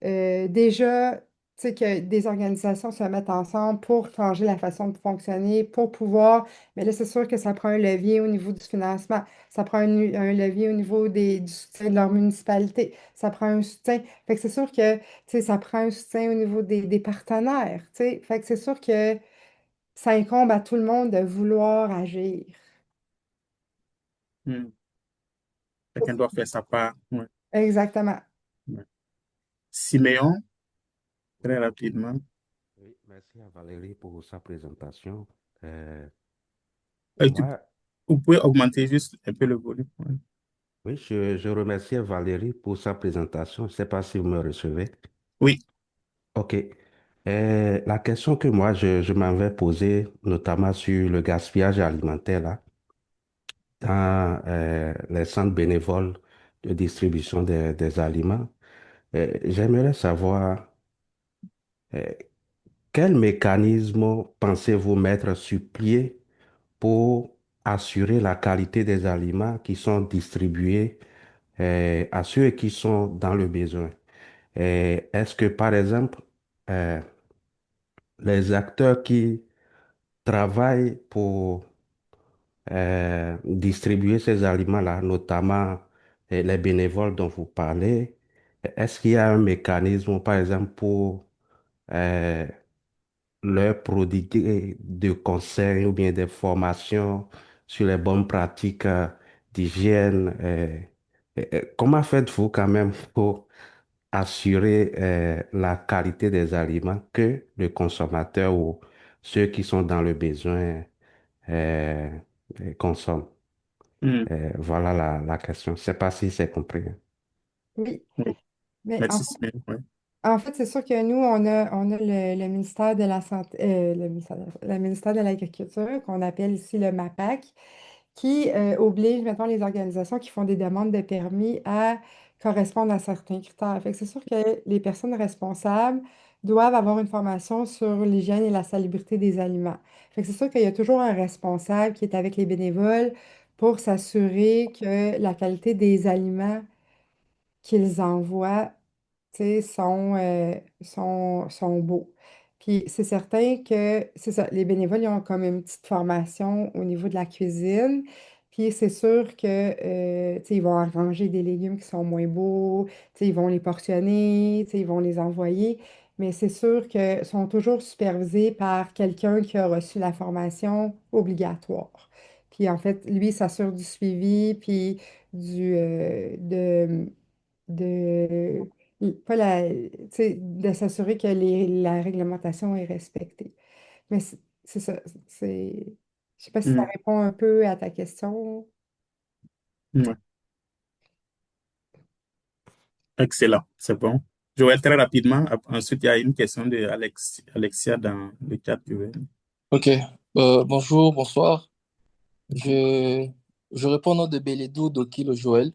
déjà, tu sais, que des organisations se mettent ensemble pour changer la façon de fonctionner, pour pouvoir, mais là, c'est sûr que ça prend un levier au niveau du financement, ça prend un levier au niveau du soutien de leur municipalité, ça prend un soutien, fait que c'est sûr que, tu sais, ça prend un soutien au niveau des partenaires, tu sais, fait que c'est sûr que ça incombe à tout le monde de vouloir agir. Hmm. Chacun doit faire sa part. Ouais, Exactement. ouais. Siméon, très rapidement. Oui, merci à Valérie pour sa présentation. Euh, Euh, tu- moi, vous pouvez augmenter juste un peu le volume. Ouais. oui, je remercie Valérie pour sa présentation. Je ne sais pas si vous me recevez. Oui. OK. La question que moi, je m'avais posée, notamment sur le gaspillage alimentaire, là, dans les centres bénévoles de distribution des aliments, j'aimerais savoir euh, quel mécanisme pensez-vous mettre sur pied pour assurer la qualité des aliments qui sont distribués à ceux qui sont dans le besoin. Est-ce que, par exemple, euh, les acteurs qui travaillent pour distribuer ces aliments-là, notamment les bénévoles dont vous parlez, est-ce qu'il y a un mécanisme, par exemple, pour euh, leur prodiguer de conseils ou bien des formations sur les bonnes pratiques d'hygiène? Comment faites-vous quand même pour assurer la qualité des aliments que le consommateur ou ceux qui sont dans le besoin euh, consomment? Hmm. Voilà la question. Je ne sais pas si c'est compris. Oui. Oui. Mais Merci, Siméon. Ouais. en fait, c'est sûr que nous, on a le ministère de la Santé, le ministère de l'Agriculture, qu'on appelle ici le MAPAC, qui oblige, mettons, les organisations qui font des demandes de permis à correspondre à certains critères. Fait que c'est sûr que les personnes responsables doivent avoir une formation sur l'hygiène et la salubrité des aliments. Fait que c'est sûr qu'il y a toujours un responsable qui est avec les bénévoles pour s'assurer que la qualité des aliments qu'ils envoient, tu sais, sont beaux. Puis c'est certain que, c'est ça, les bénévoles, ils ont comme une petite formation au niveau de la cuisine. Puis c'est sûr que, tu sais, ils vont arranger des légumes qui sont moins beaux, tu sais, ils vont les portionner, tu sais, ils vont les envoyer. Mais c'est sûr qu'ils sont toujours supervisés par quelqu'un qui a reçu la formation obligatoire. Puis en fait, lui, il s'assure du suivi, puis de, pas la, tu sais, de s'assurer que la réglementation est respectée. Mais c'est ça, je sais pas si ça Hmm. répond un peu à ta question. Ouais. Excellent, c'est bon. Joël, très rapidement. Ensuite, il y a une question de Alexia dans le chat. Ok. Bonjour, bonsoir. Je, je réponds au nom de Beledou Dokilo Joël.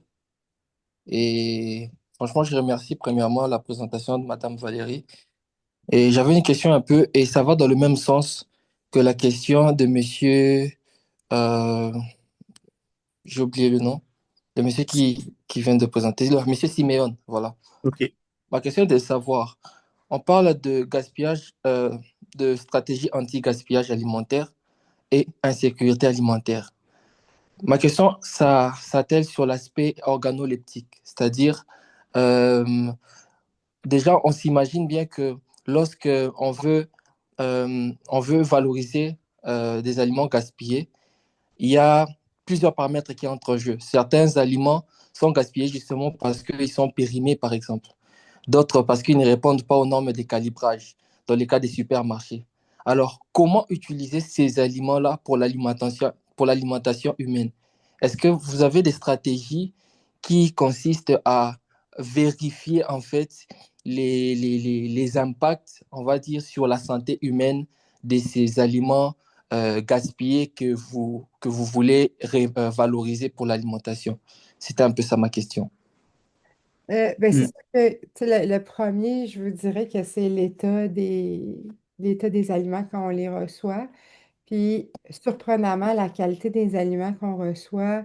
Et franchement, je remercie premièrement la présentation de Madame Valérie. Et j'avais une question un peu, et ça va dans le même sens que la question de Monsieur, euh, j'ai oublié le nom, de Monsieur qui vient de présenter, Monsieur Siméon. Voilà. OK. Ma question est de savoir, on parle de gaspillage, de stratégie anti-gaspillage alimentaire et insécurité alimentaire. Ma question, ça s'attelle sur l'aspect organoleptique, c'est-à-dire, euh, déjà, on s'imagine bien que lorsque on veut valoriser des aliments gaspillés, il y a plusieurs paramètres qui entrent en jeu. Certains aliments sont gaspillés justement parce qu'ils sont périmés, par exemple. D'autres parce qu'ils ne répondent pas aux normes de calibrage, dans les cas des supermarchés. Alors, comment utiliser ces aliments-là pour l'alimentation humaine? Est-ce que vous avez des stratégies qui consistent à vérifier en fait les impacts, on va dire, sur la santé humaine de ces aliments gaspillés que vous voulez valoriser pour l'alimentation? C'était un peu ça ma question. Ben, c'est Hmm. sûr que tu sais, le premier, je vous dirais que c'est l'état des aliments quand on les reçoit. Puis, surprenamment, la qualité des aliments qu'on reçoit,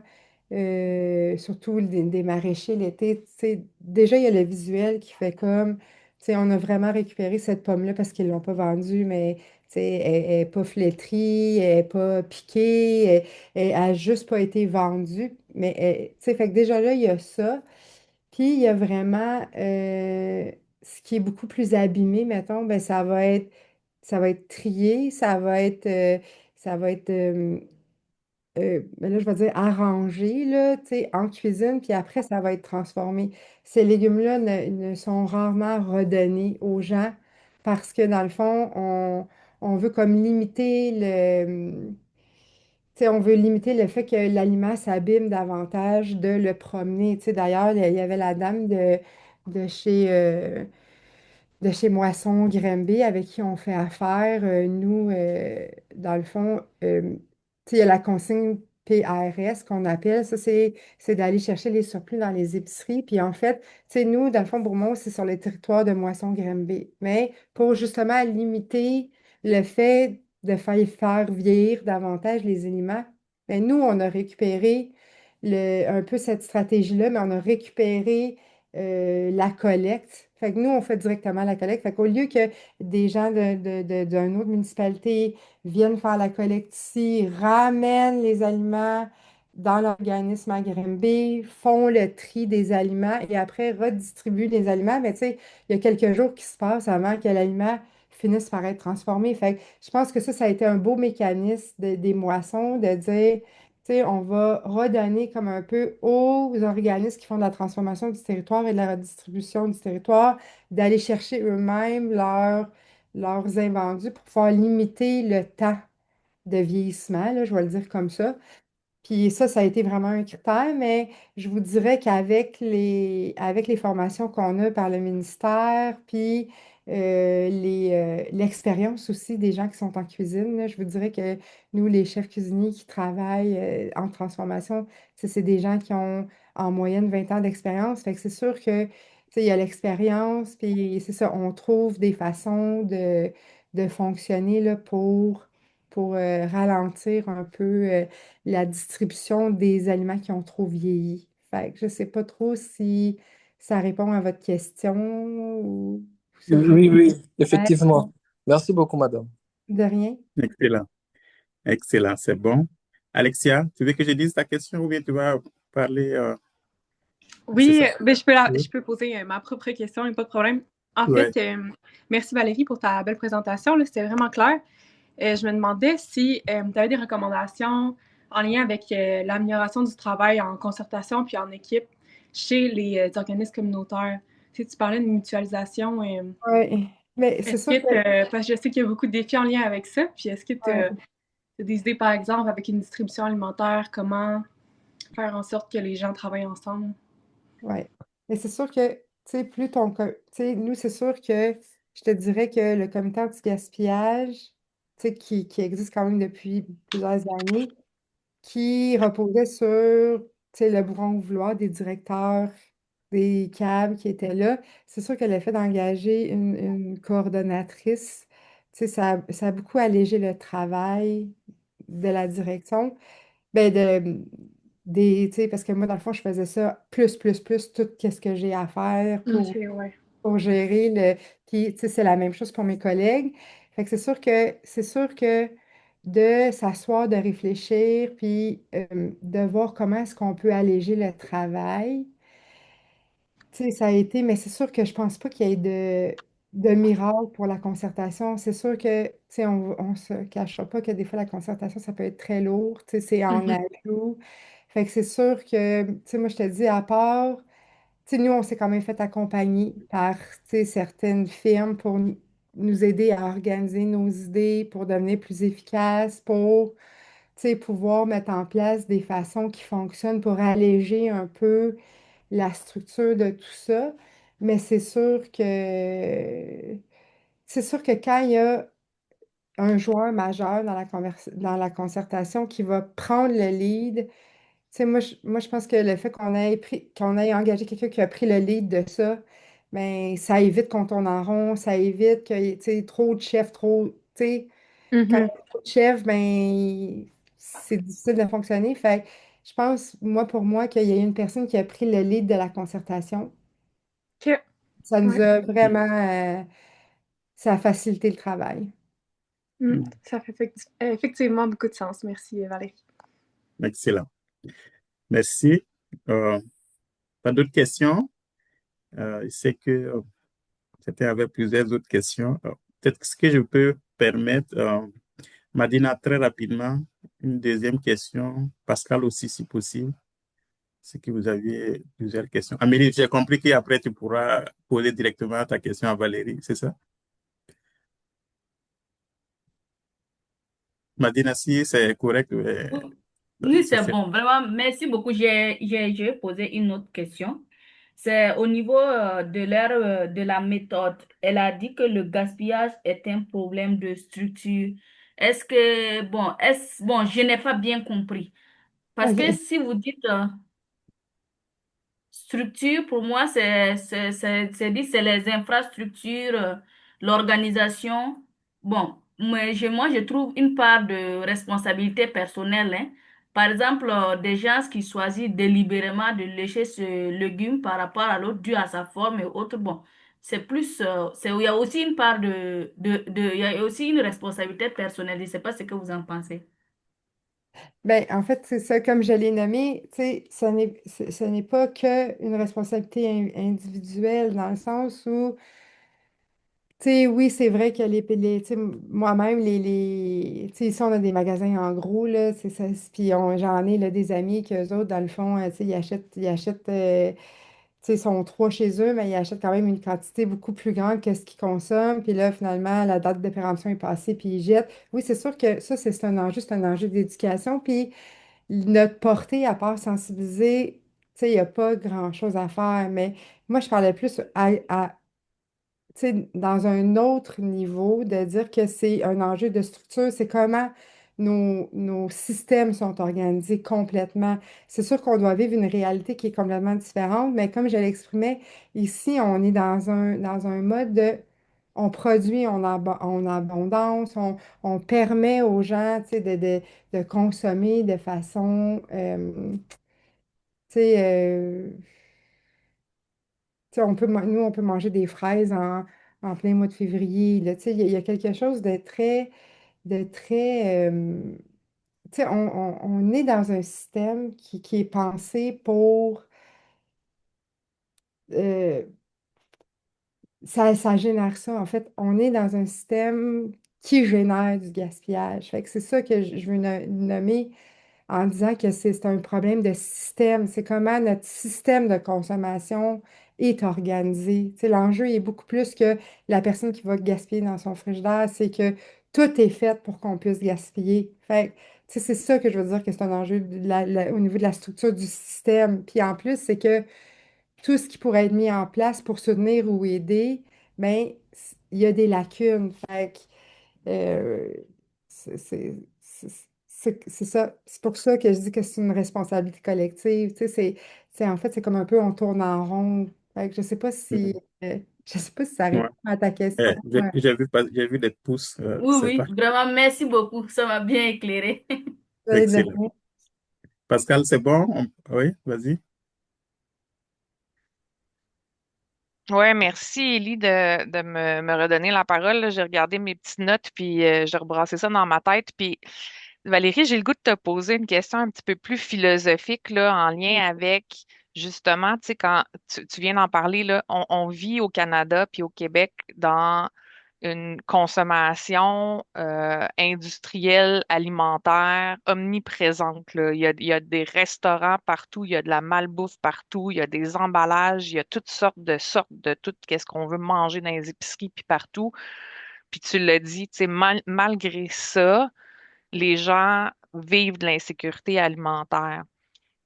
surtout des maraîchers l'été, tu sais, déjà, il y a le visuel qui fait comme, tu sais, on a vraiment récupéré cette pomme-là parce qu'ils ne l'ont pas vendue, mais, tu sais, elle n'est pas flétrie, elle n'est pas piquée, elle n'a juste pas été vendue. Mais, tu sais, fait que déjà là, il y a ça. Puis, il y a vraiment ce qui est beaucoup plus abîmé, mettons, ben, ça va être trié, ça va être ben là, je vais dire arrangés, là, tu sais, en cuisine, puis après, ça va être transformé. Ces légumes-là ne sont rarement redonnés aux gens parce que, dans le fond, on veut comme limiter tu sais, on veut limiter le fait que l'aliment s'abîme davantage de le promener. Tu sais, d'ailleurs, il y avait la dame de chez, euh, de chez Moisson Grimby avec qui on fait affaire. Nous, dans le fond, tu sais, il y a la consigne PRS qu'on appelle. Ça, c'est d'aller chercher les surplus dans les épiceries. Puis en fait, tu sais, nous, dans le fond, Bourmont, c'est sur le territoire de Moisson Grimby. Mais pour justement limiter le fait de faire vieillir davantage les aliments, ben, nous, on a récupéré un peu cette stratégie-là, mais on a récupéré la collecte. Fait que nous, on fait directement la collecte. Fait qu'au lieu que des gens d'une autre municipalité viennent faire la collecte ici, ramènent les aliments dans l'organisme à Grimby, font le tri des aliments et après redistribuent les aliments, mais tu sais, il y a quelques jours qui se passent avant que l'aliment finisse par être transformé. Fait que je pense que ça a été un beau mécanisme des moissons de dire tu sais, on va redonner comme un peu aux organismes qui font de la transformation du territoire et de la redistribution du territoire, d'aller chercher eux-mêmes leurs invendus pour pouvoir limiter le temps de vieillissement, là, je vais le dire comme ça. Puis ça a été vraiment un critère, mais je vous dirais avec les formations qu'on a par le ministère, puis l'expérience aussi des gens qui sont en cuisine, là, je vous dirais que nous, les chefs cuisiniers qui travaillent en transformation, c'est des gens qui ont en moyenne 20 ans d'expérience. Fait que c'est sûr que, tu sais, il y a l'expérience, puis c'est ça, on trouve des façons de fonctionner là, pour ralentir un peu. La distribution des aliments qui ont trop vieilli. Fait que je ne sais pas trop si ça répond à votre question ou si vous Oui, préférez oui, effectivement. Merci beaucoup, madame. de rien. Excellent. Excellent, c'est bon. Alexia, tu veux que je dise ta question ou bien tu vas parler c'est Oui, ça? ben Oui. je peux poser ma propre question, il n'y a pas de problème. En Ouais. fait, merci Valérie pour ta belle présentation, là, c'était vraiment clair. Je me demandais si tu avais des recommandations en lien avec l'amélioration du travail en concertation puis en équipe chez les organismes communautaires. Tu sais, tu parlais de mutualisation. Oui, mais c'est Est-ce sûr que que, parce que je sais qu'il y a beaucoup de défis en lien avec ça, puis est-ce que tu as ouais, des idées, par exemple, avec une distribution alimentaire, comment faire en sorte que les gens travaillent ensemble? ouais. Mais c'est sûr que, tu sais, tu sais, nous, c'est sûr que je te dirais que le comité anti-gaspillage, tu sais, qui existe quand même depuis plusieurs années, qui reposait sur tu sais, le bon vouloir des directeurs, des câbles qui étaient là. C'est sûr que le fait d'engager une coordonnatrice, tu sais, ça a beaucoup allégé le travail de la direction. Ben tu sais, parce que moi, dans le fond, je faisais ça plus, tout ce que j'ai à faire Ok, ouais. pour gérer Puis, tu sais, c'est la même chose pour mes collègues. Fait que c'est sûr que de s'asseoir, de réfléchir, puis de voir comment est-ce qu'on peut alléger le travail. Tu sais, ça a été, mais c'est sûr que je pense pas qu'il y ait de miracle pour la concertation. C'est sûr que, tu sais, on se cachera pas que des fois, la concertation, ça peut être très lourd. Tu sais, c'est en Mhm. ajout. Fait que c'est sûr que, tu sais, moi, je te dis, à part tu sais, nous, on s'est quand même fait accompagner par, tu sais, certaines firmes pour nous aider à organiser nos idées, pour devenir plus efficaces, pour, tu sais, pouvoir mettre en place des façons qui fonctionnent pour alléger un peu la structure de tout ça. Mais c'est sûr que quand il y a un joueur majeur dans la concertation qui va prendre le lead, tu sais, moi, je pense que le fait qu'on ait engagé quelqu'un qui a pris le lead de ça, ben, ça évite qu'on tourne en rond, ça évite qu'il y ait, tu sais, trop de chefs, tu sais, quand il y Mhm. a trop de chefs, ben, c'est difficile de fonctionner. Fait que je pense, pour moi, qu'il y a une personne qui a pris le lead de la concertation. Ok, Ça nous ouais. a vraiment, ça a facilité le travail. Ça fait effectivement beaucoup de sens. Merci, Valérie. Excellent. Merci. Pas d'autres questions? Je sais que c'était avec plusieurs autres questions. Peut-être que ce que je peux permettre, Madina, très rapidement, une deuxième question. Pascal aussi, si possible. C'est que vous aviez plusieurs questions. Amélie, j'ai compris qu'après, tu pourras poser directement ta question à Valérie, c'est ça? Madina, si c'est correct, Oui, ça c'est c'est. bon. Vraiment, merci beaucoup. Je vais poser une autre question. C'est au niveau de la méthode. Elle a dit que le gaspillage est un problème de structure. Bon, je n'ai pas bien compris. Parce que OK. si vous dites structure, pour moi, c'est les infrastructures, l'organisation. Bon, moi, je trouve une part de responsabilité personnelle, hein. Par exemple, des gens qui choisissent délibérément de lécher ce légume par rapport à l'autre, dû à sa forme et autres. Bon, c'est plus, il y a aussi une part il y a aussi une responsabilité personnelle. Je ne sais pas ce que vous en pensez. Ben, en fait, c'est ça, comme je l'ai nommé, tu sais, ce n'est pas que une responsabilité individuelle dans le sens où, tu sais, oui, c'est vrai que tu sais, moi-même, tu sais, ici, on a des magasins en gros, là, c'est ça, puis j'en ai, là, des amis qu'eux autres, dans le fond, tu sais, ils achètent, tu sais, ils sont trois chez eux, mais ils achètent quand même une quantité beaucoup plus grande que ce qu'ils consomment, puis là, finalement, la date de péremption est passée, puis ils jettent. Oui, c'est sûr que ça, c'est un enjeu d'éducation, puis notre portée, à part sensibiliser, tu sais, il n'y a pas grand-chose à faire, mais moi, je parlais plus tu sais, dans un autre niveau, de dire que c'est un enjeu de structure, c'est comment nos systèmes sont organisés complètement. C'est sûr qu'on doit vivre une réalité qui est complètement différente, mais comme je l'exprimais, ici, on est dans un mode de... On produit en abondance, on permet aux gens, tu sais, de consommer de façon, tu sais, tu sais, nous, on peut manger des fraises en plein mois de février. Là, tu sais, il y a quelque chose de très, tu sais, on est dans un système qui est pensé pour, euh, ça génère ça. En fait, on est dans un système qui génère du gaspillage. Fait que c'est ça que je veux nommer en disant que c'est un problème de système. C'est comment notre système de consommation est organisé. Tu sais, l'enjeu est beaucoup plus que la personne qui va gaspiller dans son frigidaire, c'est que tout est fait pour qu'on puisse gaspiller. Fait que, tu sais, c'est ça que je veux dire que c'est un enjeu au niveau de la structure du système. Puis en plus, c'est que tout ce qui pourrait être mis en place pour soutenir ou aider, ben, il y a des lacunes. Fait que, euh, c'est c'est ça. C'est pour ça que je dis que c'est une responsabilité collective. Tu sais, en fait, c'est comme un peu on tourne en rond. Fait que Mhm. je sais pas si ça Ouais. répond à ta question. J'ai vu des pouces, Oui, c'est oui, pas vraiment, merci beaucoup. Ça m'a bien éclairé. De excellent. rien. Pascal, c'est bon? Oui, vas-y. Ouais, merci Élie de me redonner la parole, là. J'ai regardé mes petites notes, puis j'ai rebrassé ça dans ma tête. Puis Valérie, j'ai le goût de te poser une question un petit peu plus philosophique là, en lien avec justement, tu sais, quand tu viens d'en parler, là, on vit au Canada puis au Québec dans une consommation industrielle, alimentaire, omniprésente, là. Il y a des restaurants partout, il y a de la malbouffe partout, il y a des emballages, il y a toutes sortes de tout qu'est-ce qu'on veut manger dans les épiceries puis partout. Puis tu l'as dit, tu sais, malgré ça, les gens vivent de l'insécurité alimentaire.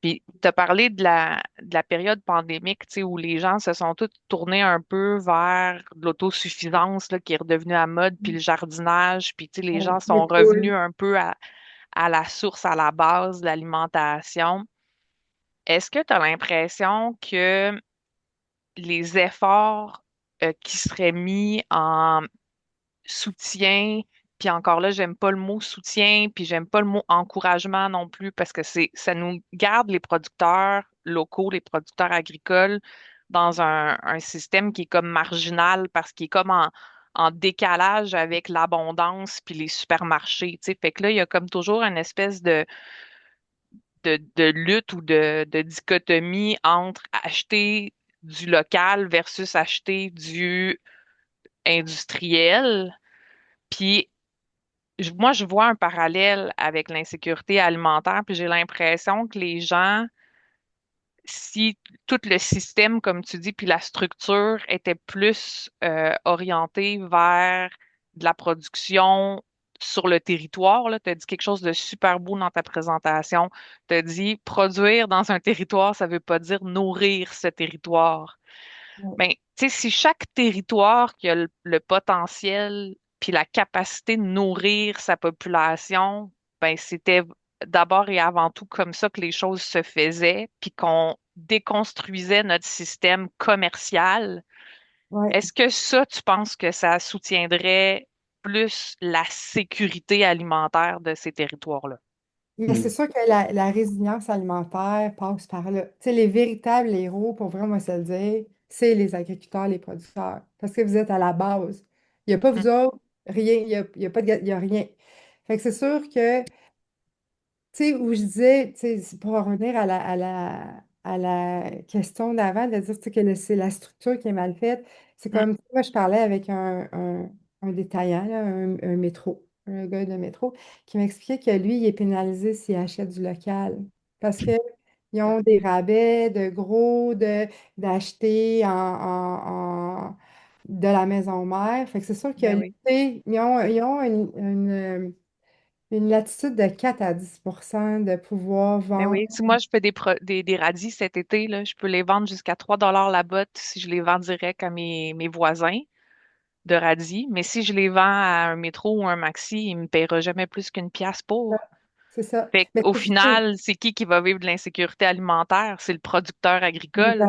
Puis, tu as parlé de la période pandémique, tu sais, où les gens se sont tous tournés un peu vers l'autosuffisance, là, qui est redevenue à mode, puis le jardinage, puis, tu sais, les Ouais, gens c'est sont cool. revenus un peu à la source, à la base de l'alimentation. Est-ce que tu as l'impression que les efforts qui seraient mis en soutien, puis encore là, j'aime pas le mot soutien, puis j'aime pas le mot encouragement non plus, parce que ça nous garde les producteurs locaux, les producteurs agricoles dans un système qui est comme marginal, parce qu'il est comme en décalage avec l'abondance puis les supermarchés, tu sais. Fait que là, il y a comme toujours une espèce de lutte ou de dichotomie entre acheter du local versus acheter du industriel. Puis moi, je vois un parallèle avec l'insécurité alimentaire, puis j'ai l'impression que les gens, si tout le système, comme tu dis, puis la structure était plus orientée vers de la production sur le territoire, là, tu as dit quelque chose de super beau dans ta présentation. Tu as dit produire dans un territoire, ça veut pas dire nourrir ce territoire. Ouais. Ben, tu sais, si chaque territoire qui a le potentiel puis la capacité de nourrir sa population, ben, c'était d'abord et avant tout comme ça que les choses se faisaient, puis qu'on déconstruisait notre système commercial. Ouais. Est-ce que ça, tu penses que ça soutiendrait plus la sécurité alimentaire de ces territoires-là? Mais c'est sûr que la résilience alimentaire passe par là. Tu sais, les véritables héros, pour vraiment se le dire, c'est les agriculteurs, les producteurs. Parce que vous êtes à la base. Il n'y a pas Mm. vous autres, rien, il y a pas il y a rien. Fait que c'est sûr que tu sais, où je disais, tu sais, c'est pour revenir à la question d'avant, de dire tu sais, que c'est la structure qui est mal faite, c'est Mm. comme, moi, je parlais avec un détaillant, là, un métro, un gars de métro, qui m'expliquait que lui, il est pénalisé s'il achète du local. Parce qu'ils ont des rabais de gros, d'acheter de la maison mère. Fait que c'est sûr que, Ben tu oui. sais, ils ont une latitude de 4 à 10% de pouvoir Ben vendre. oui. Si moi, je fais des radis cet été, là, je peux les vendre jusqu'à 3 $ la botte si je les vends direct à mes voisins de radis. Mais si je les vends à un métro ou un maxi, ils me paiera jamais plus qu'une pièce pour. C'est ça. Fait Mais qu'au tu sais, final, c'est qui va vivre de l'insécurité alimentaire? C'est le producteur agricole.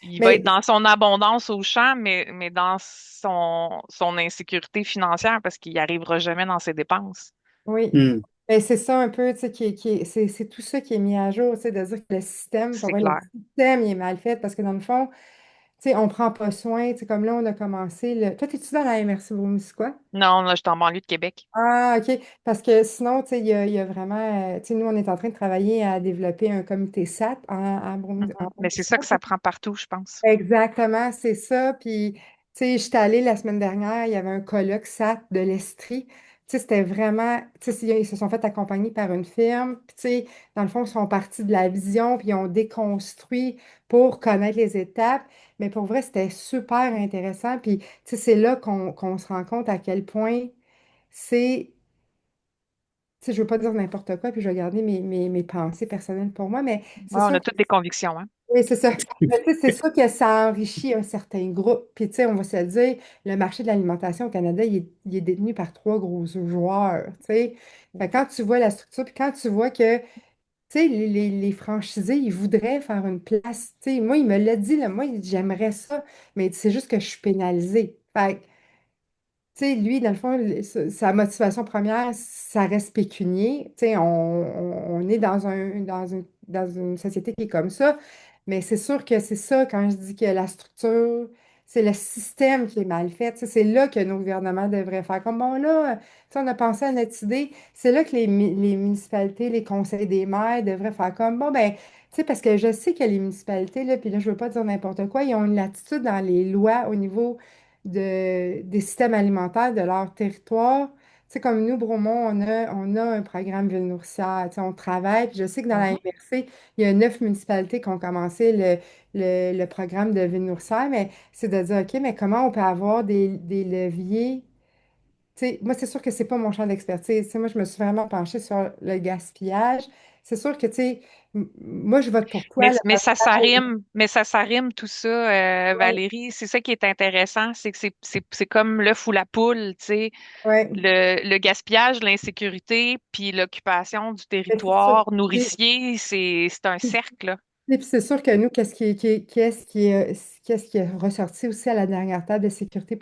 Il va être mais dans son abondance au champ, mais dans son insécurité financière parce qu'il n'y arrivera jamais dans ses dépenses. oui, Hmm. mais c'est ça un peu, tu sais, c'est tout ça qui est mis à jour, tu sais, de dire que le système, pour C'est vrai, le clair. système, il est mal fait parce que dans le fond, tu sais, on prend pas soin, tu sais, comme là, on a commencé le... Toi, t'es-tu dans la MRC quoi? Non, là, je suis en banlieue de Québec. Ah, OK. Parce que sinon, tu sais, il y a vraiment... tu sais, nous, on est en train de travailler à développer un comité SAP en Mhm. Mais c'est ça que ça Bromissisquoi. prend partout, je pense. Exactement, c'est ça. Puis, tu sais, j'étais allée la semaine dernière, il y avait un colloque SAT de l'Estrie. Tu sais, c'était vraiment, tu sais, ils se sont fait accompagner par une firme. Puis, tu sais, dans le fond, ils sont partis de la vision, puis ils ont déconstruit pour connaître les étapes. Mais pour vrai, c'était super intéressant. Puis, tu sais, c'est là qu'on se rend compte à quel point c'est, tu sais, je veux pas dire n'importe quoi, puis je vais garder mes pensées personnelles pour moi, mais c'est Ouais, on sûr. a toutes des convictions, hein? Oui, c'est ça. Mais tu sais, c'est sûr que ça enrichit un certain groupe. Puis, tu sais, on va se le dire, le marché de l'alimentation au Canada, il est détenu par trois gros joueurs, tu sais. Fait que quand tu vois la structure, puis quand tu vois que, tu sais, les franchisés, ils voudraient faire une place. Tu sais, moi, il me l'a dit, là, moi, il dit, j'aimerais ça, mais c'est juste que je suis pénalisée. Fait que, tu sais, lui, dans le fond, sa motivation première, ça reste pécunier. Tu sais, on est dans une société qui est comme ça. Mais c'est sûr que c'est ça, quand je dis que la structure, c'est le système qui est mal fait. Tu sais, c'est là que nos gouvernements devraient faire comme, bon, là, tu sais, on a pensé à notre idée. C'est là que les municipalités, les conseils des maires devraient faire comme, bon, ben, tu sais, parce que je sais que les municipalités, là, puis là, je veux pas dire n'importe quoi, ils ont une latitude dans les lois au niveau des systèmes alimentaires de leur territoire. Tu sais, comme nous, Bromont, on a un programme Ville nourricière. Tu sais, on travaille. Puis je sais que dans la Mhm. MRC, il y a 9 municipalités qui ont commencé le programme de Ville nourricière. Mais c'est de dire, OK, mais comment on peut avoir des leviers? Tu sais, moi, c'est sûr que c'est pas mon champ d'expertise. Tu sais, moi, je me suis vraiment penchée sur le gaspillage. C'est sûr que, tu sais, moi, je vote pour toi. Mais ça s'arrime tout ça, Oui, Valérie. C'est ça qui est intéressant, c'est que c'est comme l'œuf ou la poule, tu sais. oui. Le gaspillage, l'insécurité, puis l'occupation du Mais c'est sûr. territoire nourricier, c'est un cercle, là. Et puis c'est sûr que nous, qu'est-ce qui est ressorti aussi à la dernière table de sécurité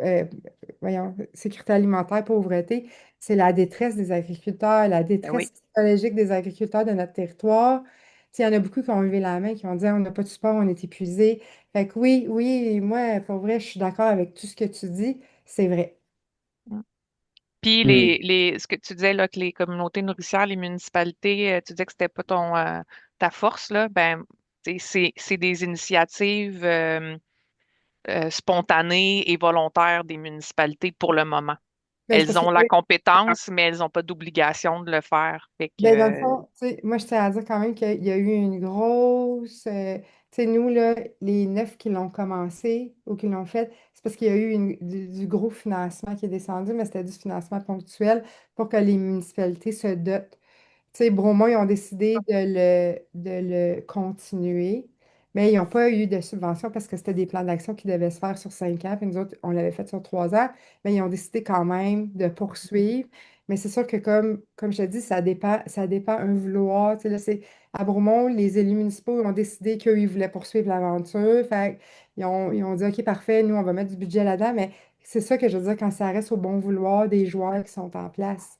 euh, voyons, sécurité alimentaire, pauvreté, c'est la détresse des agriculteurs, la Ben oui. détresse psychologique des agriculteurs de notre territoire. Tu sais, il y en a beaucoup qui ont levé la main, qui ont dit on n'a pas de support, on est épuisé. Fait que oui, oui, moi, pour vrai, je suis d'accord avec tout ce que tu dis, c'est vrai. Mm. Puis Hmm. ce que tu disais là, que les communautés nourricières, les municipalités, tu disais que c'était pas ta force, là, ben c'est des initiatives spontanées et volontaires des municipalités pour le moment. Ben, c'est parce Elles que, ont la compétence, mais elles n'ont pas d'obligation de le faire. Fait ben, dans le que, fond, tu sais, moi, je tiens à dire quand même qu'il y a eu une grosse. Tu sais, nous, là, les 9 qui l'ont commencé ou qui l'ont fait, c'est parce qu'il y a eu du gros financement qui est descendu, mais c'était du financement ponctuel pour que les municipalités se dotent. Tu sais, Bromont, ils ont décidé de le continuer, mais ils n'ont pas eu de subvention parce que c'était des plans d'action qui devaient se faire sur 5 ans, puis nous autres, on l'avait fait sur 3 ans, mais ils ont décidé quand même de poursuivre. Mais c'est sûr que comme je te dis, ça dépend un vouloir. Tu sais, là, à Bromont, les élus municipaux ont décidé qu'eux, ils voulaient poursuivre l'aventure. Fait ils ont dit, OK, parfait, nous, on va mettre du budget là-dedans, mais c'est ça que je veux dire quand ça reste au bon vouloir des joueurs qui sont en place.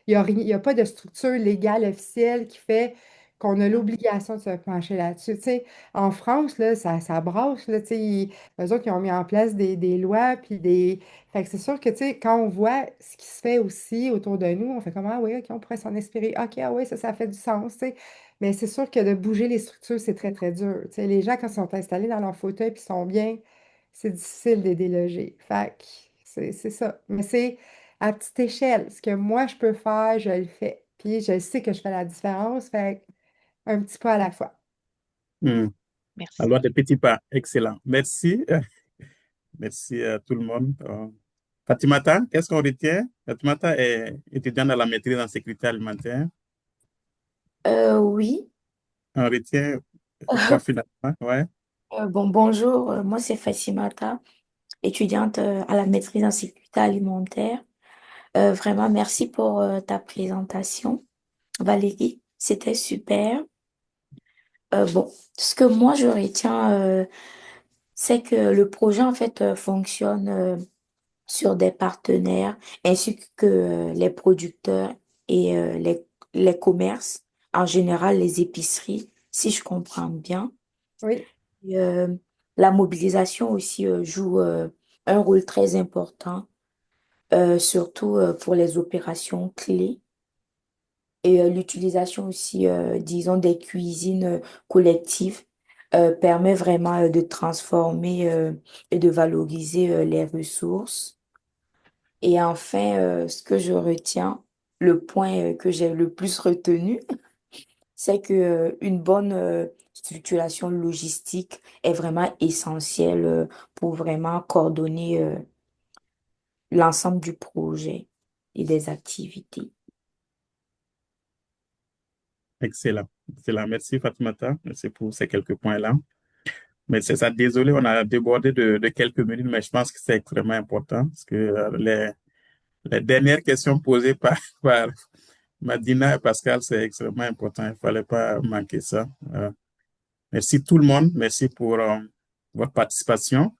Il y a pas de structure légale officielle qui fait qu'on a l'obligation de se pencher là-dessus. Tu sais, en France, là, ça brasse. Là, tu sais, eux autres, ils ont mis en place des lois, puis des. Fait que c'est sûr que, tu sais, quand on voit ce qui se fait aussi autour de nous, on fait comme, ah oui, OK, on pourrait s'en inspirer. OK, ah oui, ça fait du sens, tu sais. Mais c'est sûr que de bouger les structures, c'est très, très dur. Tu sais, les gens, quand ils sont installés dans leur fauteuil puis sont bien, c'est difficile de déloger. Fait que c'est ça. Mais c'est à petite échelle. Ce que moi, je peux faire, je le fais. Puis je sais que je fais la différence. Fait que un petit pas à la fois. Hmm. merci. Alors, des petits pas, excellent. Merci. Merci à tout le monde. Fatimata, qu'est-ce qu'on retient? Fatimata est étudiante à la maîtrise en sécurité alimentaire. Oui. On retient quoi finalement? Ouais. Bonjour, moi c'est Fatimata, étudiante à la maîtrise en sécurité alimentaire. Vraiment, merci pour ta présentation, Valérie. C'était super. Ce que moi je retiens, c'est que le projet en fait fonctionne sur des partenaires ainsi que les producteurs et les commerces, en général les épiceries, si je comprends bien. Oui, Et, la mobilisation aussi joue un rôle très important, surtout pour les opérations clés et l'utilisation aussi, disons, des cuisines collectives permet vraiment de transformer et de valoriser les ressources. Et enfin, ce que je retiens, le point que j'ai le plus retenu, c'est que une bonne structuration logistique est vraiment essentielle pour vraiment coordonner l'ensemble du projet et des activités. Excellent. Excellent. Merci Fatimata. Merci pour ces quelques points-là. Mais c'est ça, désolé, on a débordé de quelques minutes, mais je pense que c'est extrêmement important parce que les dernières questions posées par Madina et Pascal, c'est extrêmement important. Il ne fallait pas manquer ça. Merci tout le monde. Merci pour votre participation.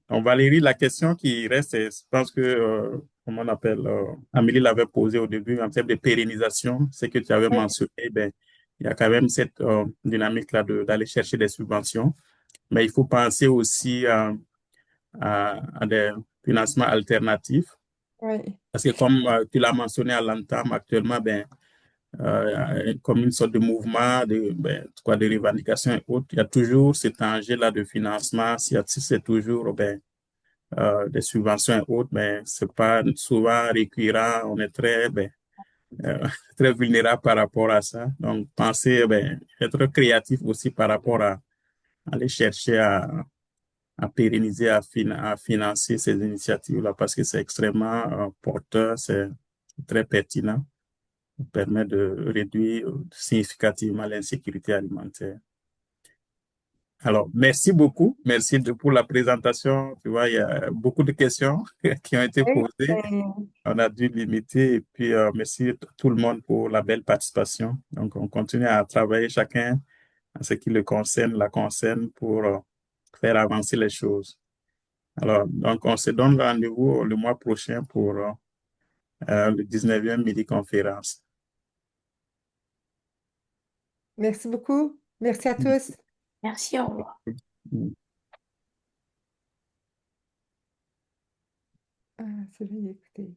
Donc, Valérie, la question qui reste, je pense que, comment on appelle, Amélie l'avait posée au début en termes de pérennisation, c'est que tu avais oui, mentionné, ben, il y a quand même cette dynamique-là d'aller chercher des subventions, mais il faut penser aussi à des financements alternatifs, oui. parce que comme tu l'as mentionné à l'entame, actuellement, ben, comme une sorte de mouvement de revendication et autres, il y a toujours cet enjeu-là de financement, si c'est toujours ben, des subventions et autres, mais c'est pas souvent récurrent. On est euh, très vulnérable par rapport à ça. Donc, penser, être créatif aussi par rapport à aller chercher à pérenniser, à financer ces initiatives-là parce que c'est extrêmement porteur, c'est très pertinent. Ça permet de réduire significativement l'insécurité alimentaire. Alors, merci beaucoup. Merci pour la présentation. Tu vois, il y a beaucoup de questions qui ont été Oui, posées. On a dû limiter. Et puis, merci tout le monde pour la belle participation. Donc, on continue à travailler chacun à ce qui le concerne, la concerne pour faire avancer les choses. Alors, donc, on se donne rendez-vous le mois prochain pour le 19e Midi Conférence. merci beaucoup. Merci à tous. Merci, au revoir. Ah, c'est bien écouté.